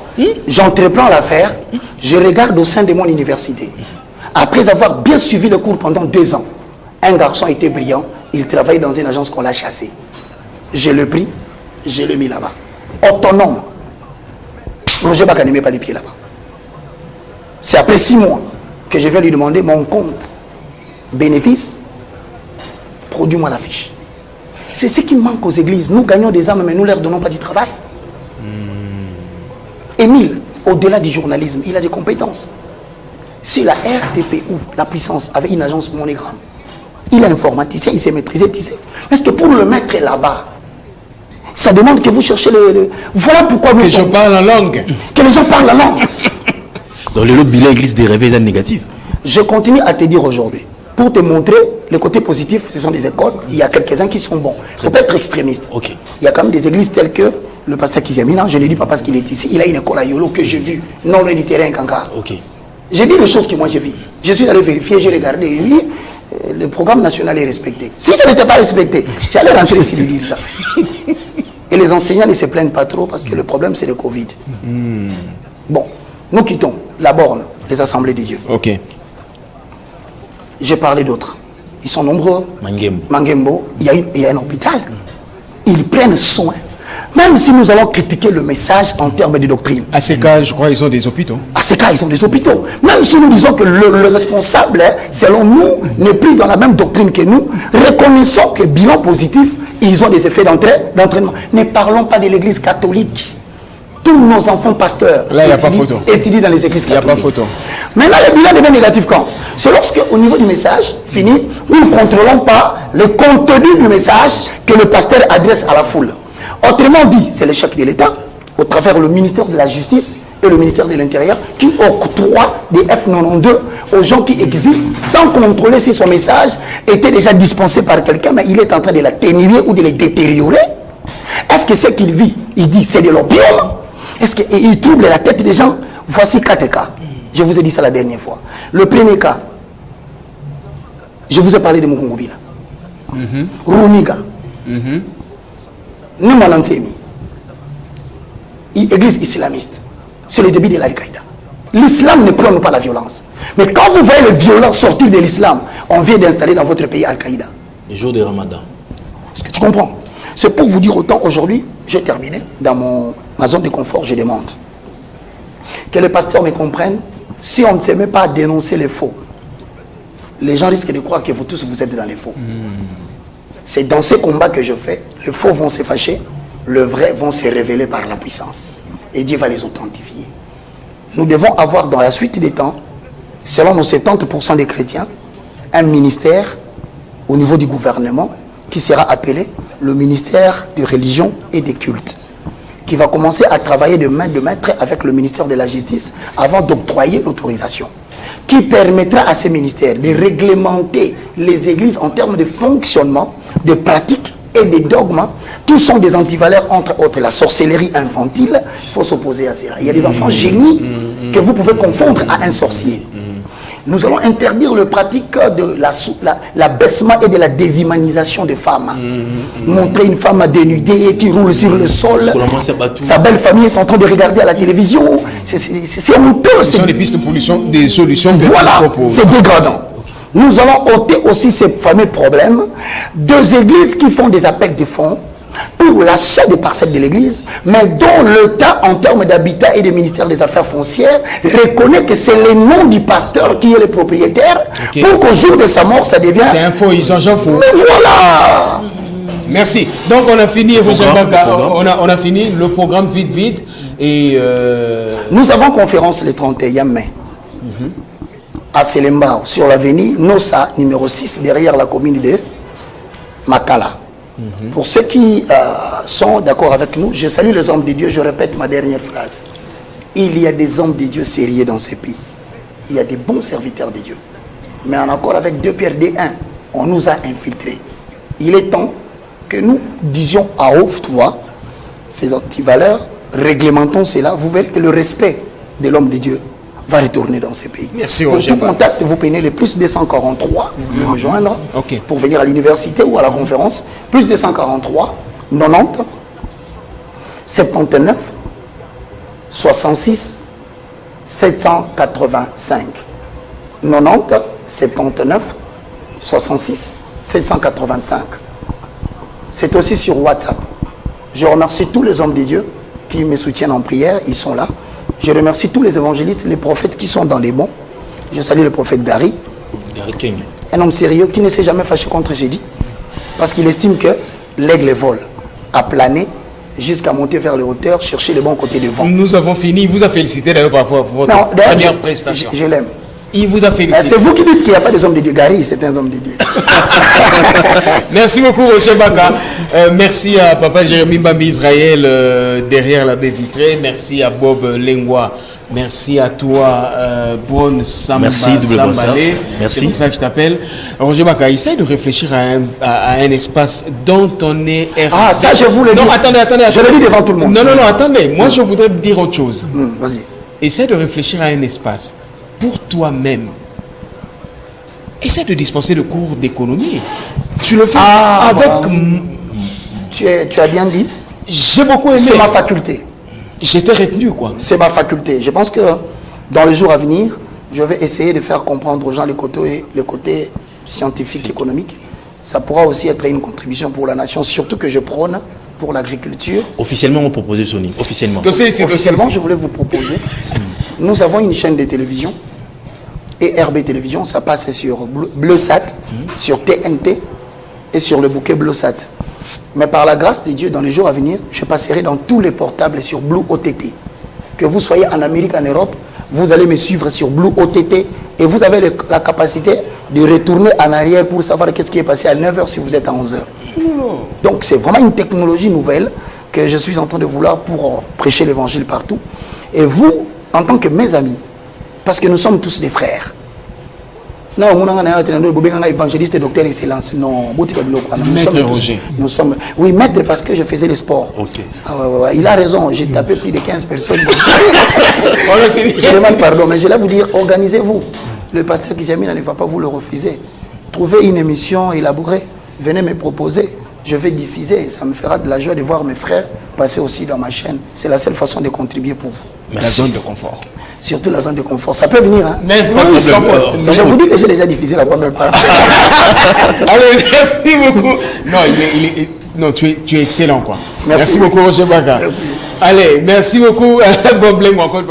[SPEAKER 1] j'entreprends l'affaire, je regarde au sein de mon université. Après avoir bien suivi le cours pendant 2 ans, un garçon était brillant, il travaillait dans une agence qu'on l'a chassé. Je l'ai pris, je l'ai mis là-bas. Autonome. Roger Baka ne met pas les pieds là-bas. C'est après 6 mois que je vais lui demander mon compte bénéfice, produis-moi la fiche. C'est ce qui manque aux églises. Nous gagnons des âmes, mais nous ne leur donnons pas du travail. Émile, au-delà du journalisme, il a des compétences. Si la RTPU, la puissance, avait une agence MoneyGram, il est informaticien, il sait maîtriser, tu sais. Parce que pour le mettre là-bas, ça demande que vous cherchez le... Voilà pourquoi nous...
[SPEAKER 2] Que je parle en langue.
[SPEAKER 1] Que les gens parlent en langue.
[SPEAKER 4] Donc le bilan église des réveils négatifs.
[SPEAKER 1] Je continue à te dire aujourd'hui, pour te montrer le côté positif, ce sont des écoles, il y a quelques-uns qui sont bons. Il ne faut pas être extrémiste.
[SPEAKER 4] Okay.
[SPEAKER 1] Il y a quand même des églises telles que le pasteur Kiziamina, je ne dis pas parce qu'il est ici, il a une école à Yolo que j'ai vue, non loin du terrain Kanka.
[SPEAKER 4] Ok.
[SPEAKER 1] J'ai dit les choses que moi j'ai vues. Je suis allé vérifier, j'ai regardé, et oui, le programme national est respecté. Si ça n'était pas respecté, j'allais rentrer ici lui dire ça. Et les enseignants ne se plaignent pas trop parce que le problème c'est le Covid. Bon, nous quittons la borne des assemblées de Dieu.
[SPEAKER 2] Ok.
[SPEAKER 1] J'ai parlé d'autres. Ils sont nombreux.
[SPEAKER 4] Mangembo.
[SPEAKER 1] Mangembo, il y a un hôpital. Ils prennent soin. Même si nous allons critiquer le message en termes de doctrine.
[SPEAKER 2] À ces cas, je crois, ils ont des hôpitaux.
[SPEAKER 1] À ces cas, ils ont des hôpitaux. Même si nous disons que le responsable, selon nous, n'est plus dans la même doctrine que nous, reconnaissons que bilan positif, ils ont des effets d'entraînement. Ne parlons pas de l'église catholique. Tous nos enfants pasteurs
[SPEAKER 2] là, il n'y a pas photo.
[SPEAKER 1] Étudient dans les églises catholiques.
[SPEAKER 2] Il n'y a pas photo.
[SPEAKER 1] Maintenant, le bilan devient négatif quand? C'est lorsque, au niveau du message, fini, nous ne contrôlons pas le contenu du message que le pasteur adresse à la foule. Autrement dit, c'est l'échec de l'État, au travers le ministère de la Justice et le ministère de l'Intérieur, qui octroie des F92 aux gens qui existent sans contrôler si son message était déjà dispensé par quelqu'un, mais il est en train de l'atténuer ou de le détériorer. Est-ce que ce qu'il vit, il dit, c'est de l'opium? Est-ce qu'il trouble la tête des gens? Voici 4 cas. Je vous ai dit ça la dernière fois. Le premier cas, je vous ai parlé de Mukungubila. Rumiga. Nimalantemi. Église islamiste. C'est le début de l'Al-Qaïda. L'islam ne prône pas la violence. Mais quand vous voyez les violences sortir de l'islam, on vient d'installer dans votre pays Al-Qaïda.
[SPEAKER 3] Le jour de Ramadan.
[SPEAKER 1] Est-ce que tu comprends? C'est pour vous dire autant aujourd'hui, j'ai terminé, dans ma zone de confort, je demande que les pasteurs me comprennent. Si on ne se met pas à dénoncer les faux, les gens risquent de croire que vous tous vous êtes dans les faux. C'est dans ce combat que je fais, les faux vont se fâcher, le vrai vont se révéler par la puissance. Et Dieu va les authentifier. Nous devons avoir dans la suite des temps, selon nos 70% des chrétiens, un ministère au niveau du gouvernement qui sera appelé le ministère de religion et des cultes, qui va commencer à travailler de main de maître avec le ministère de la Justice avant d'octroyer l'autorisation, qui permettra à ces ministères de réglementer les églises en termes de fonctionnement, de pratiques et de dogmes, qui sont des antivaleurs, entre autres la sorcellerie infantile. Il faut s'opposer à cela. Il y a des enfants génies que vous pouvez confondre à un sorcier. Nous allons interdire le pratique de l'abaissement et de la déshumanisation des femmes. Montrer une femme dénudée qui roule sur le sol. Sa belle famille est en train de regarder à la télévision. C'est honteux.
[SPEAKER 2] Ce sont des pistes de pollution, des solutions que
[SPEAKER 1] voilà, c'est dégradant. Nous allons ôter aussi ces fameux problèmes. 2 églises qui font des appels de fonds pour l'achat des parcelles de l'église, mais dont l'État, en termes d'habitat et du ministère des Affaires foncières, reconnaît que c'est le nom du pasteur qui est le propriétaire, pour qu'au jour de sa mort, ça devient... C'est
[SPEAKER 2] un faux, ils en faux.
[SPEAKER 1] Mais voilà.
[SPEAKER 2] Merci. Donc on a fini, on a fini le programme vite. Et
[SPEAKER 1] nous avons conférence le 31 mai. À Selembao, sur l'avenue Nossa, numéro 6, derrière la commune de Makala. Pour ceux qui sont d'accord avec nous, je salue les hommes de Dieu, je répète ma dernière phrase. Il y a des hommes de Dieu sérieux dans ces pays. Il y a des bons serviteurs de Dieu. Mais en accord avec 2 Pierre D1, on nous a infiltrés. Il est temps que nous disions à haute voix ces antivaleurs, réglementons cela. Vous verrez que le respect de l'homme de Dieu va retourner dans ces pays.
[SPEAKER 2] Merci,
[SPEAKER 1] pour tout contact, vous prenez les plus 243, vous venez me joindre pour venir à l'université ou à la conférence. Plus 243, 90, 79, 66, 785. 90, 79, 66, 785. C'est aussi sur WhatsApp. Je remercie tous les hommes de Dieu qui me soutiennent en prière, ils sont là. Je remercie tous les évangélistes, les prophètes qui sont dans les bons. Je salue le prophète Gary
[SPEAKER 3] King.
[SPEAKER 1] Un homme sérieux qui ne s'est jamais fâché contre Jésus, parce qu'il estime que l'aigle vole, a plané jusqu'à monter vers les hauteurs, chercher le bon côté du vent.
[SPEAKER 2] Nous avons fini. Il vous a félicité d'ailleurs parfois pour votre dernière prestation.
[SPEAKER 1] Je l'aime.
[SPEAKER 2] Il vous a félicité.
[SPEAKER 1] C'est vous qui dites qu'il n'y a pas des hommes de Dieu. Gary, c'est un homme de Dieu.
[SPEAKER 2] Merci beaucoup, Roger Baka. Merci à Papa Jérémy Bambi Israël derrière la baie vitrée. Merci à Bob Lengwa. Merci à toi, Bon Samba.
[SPEAKER 4] Merci,
[SPEAKER 2] Sambalé.
[SPEAKER 4] Merci.
[SPEAKER 2] C'est pour ça que je t'appelle. Roger Baka, essaye de réfléchir à un espace dont on est...
[SPEAKER 1] Ah, ça, je vous le dis.
[SPEAKER 2] Non, attendez.
[SPEAKER 1] Je le dis devant tout le monde.
[SPEAKER 2] Non, attendez. Moi, je voudrais dire autre chose.
[SPEAKER 1] Vas-y.
[SPEAKER 2] Essaye de réfléchir à un espace pour toi-même. Essaie de dispenser le cours d'économie. Tu le fais avec...
[SPEAKER 1] Tu as bien dit.
[SPEAKER 2] J'ai beaucoup aimé.
[SPEAKER 1] C'est ma faculté.
[SPEAKER 2] J'étais retenu, quoi.
[SPEAKER 1] C'est ma faculté. Je pense que dans les jours à venir, je vais essayer de faire comprendre aux gens le côté scientifique, économique. Ça pourra aussi être une contribution pour la nation, surtout que je prône pour l'agriculture.
[SPEAKER 4] Officiellement, on proposait Sony. Officiellement.
[SPEAKER 1] Officiellement, je voulais vous proposer. Nous avons une chaîne de télévision et RB Télévision, ça passe sur Bleusat, sur TNT et sur le bouquet Bleusat. Mais par la grâce de Dieu, dans les jours à venir, je passerai dans tous les portables sur Blue OTT. Que vous soyez en Amérique, en Europe, vous allez me suivre sur Blue OTT et vous avez la capacité de retourner en arrière pour savoir qu'est-ce qui est passé à 9h si vous êtes à 11h. Donc c'est vraiment une technologie nouvelle que je suis en train de vouloir pour prêcher l'évangile partout. Et vous, en tant que mes amis, parce que nous sommes tous des frères. Non, évangéliste et docteur excellence. Non,
[SPEAKER 2] Maître Roger.
[SPEAKER 1] Nous sommes, oui, maître parce que je faisais le sport.
[SPEAKER 4] Ok.
[SPEAKER 1] Il a raison, j'ai tapé plus de 15 personnes. Je demande pardon, mais je vais vous dire, organisez-vous. Le pasteur Kizamina ne va pas vous le refuser. Trouvez une émission élaborée, venez me proposer. Je vais diffuser. Ça me fera de la joie de voir mes frères passer aussi dans ma chaîne. C'est la seule façon de contribuer pour vous.
[SPEAKER 2] La zone de confort.
[SPEAKER 1] Surtout la zone de confort. Ça peut venir. Hein?
[SPEAKER 2] Mais
[SPEAKER 1] je vous dis que j'ai déjà diffusé la première partie.
[SPEAKER 2] Allez, merci beaucoup. Non, non, tu es excellent, quoi. Merci beaucoup, Roger Baka. Allez, merci beaucoup. Bon blême encore.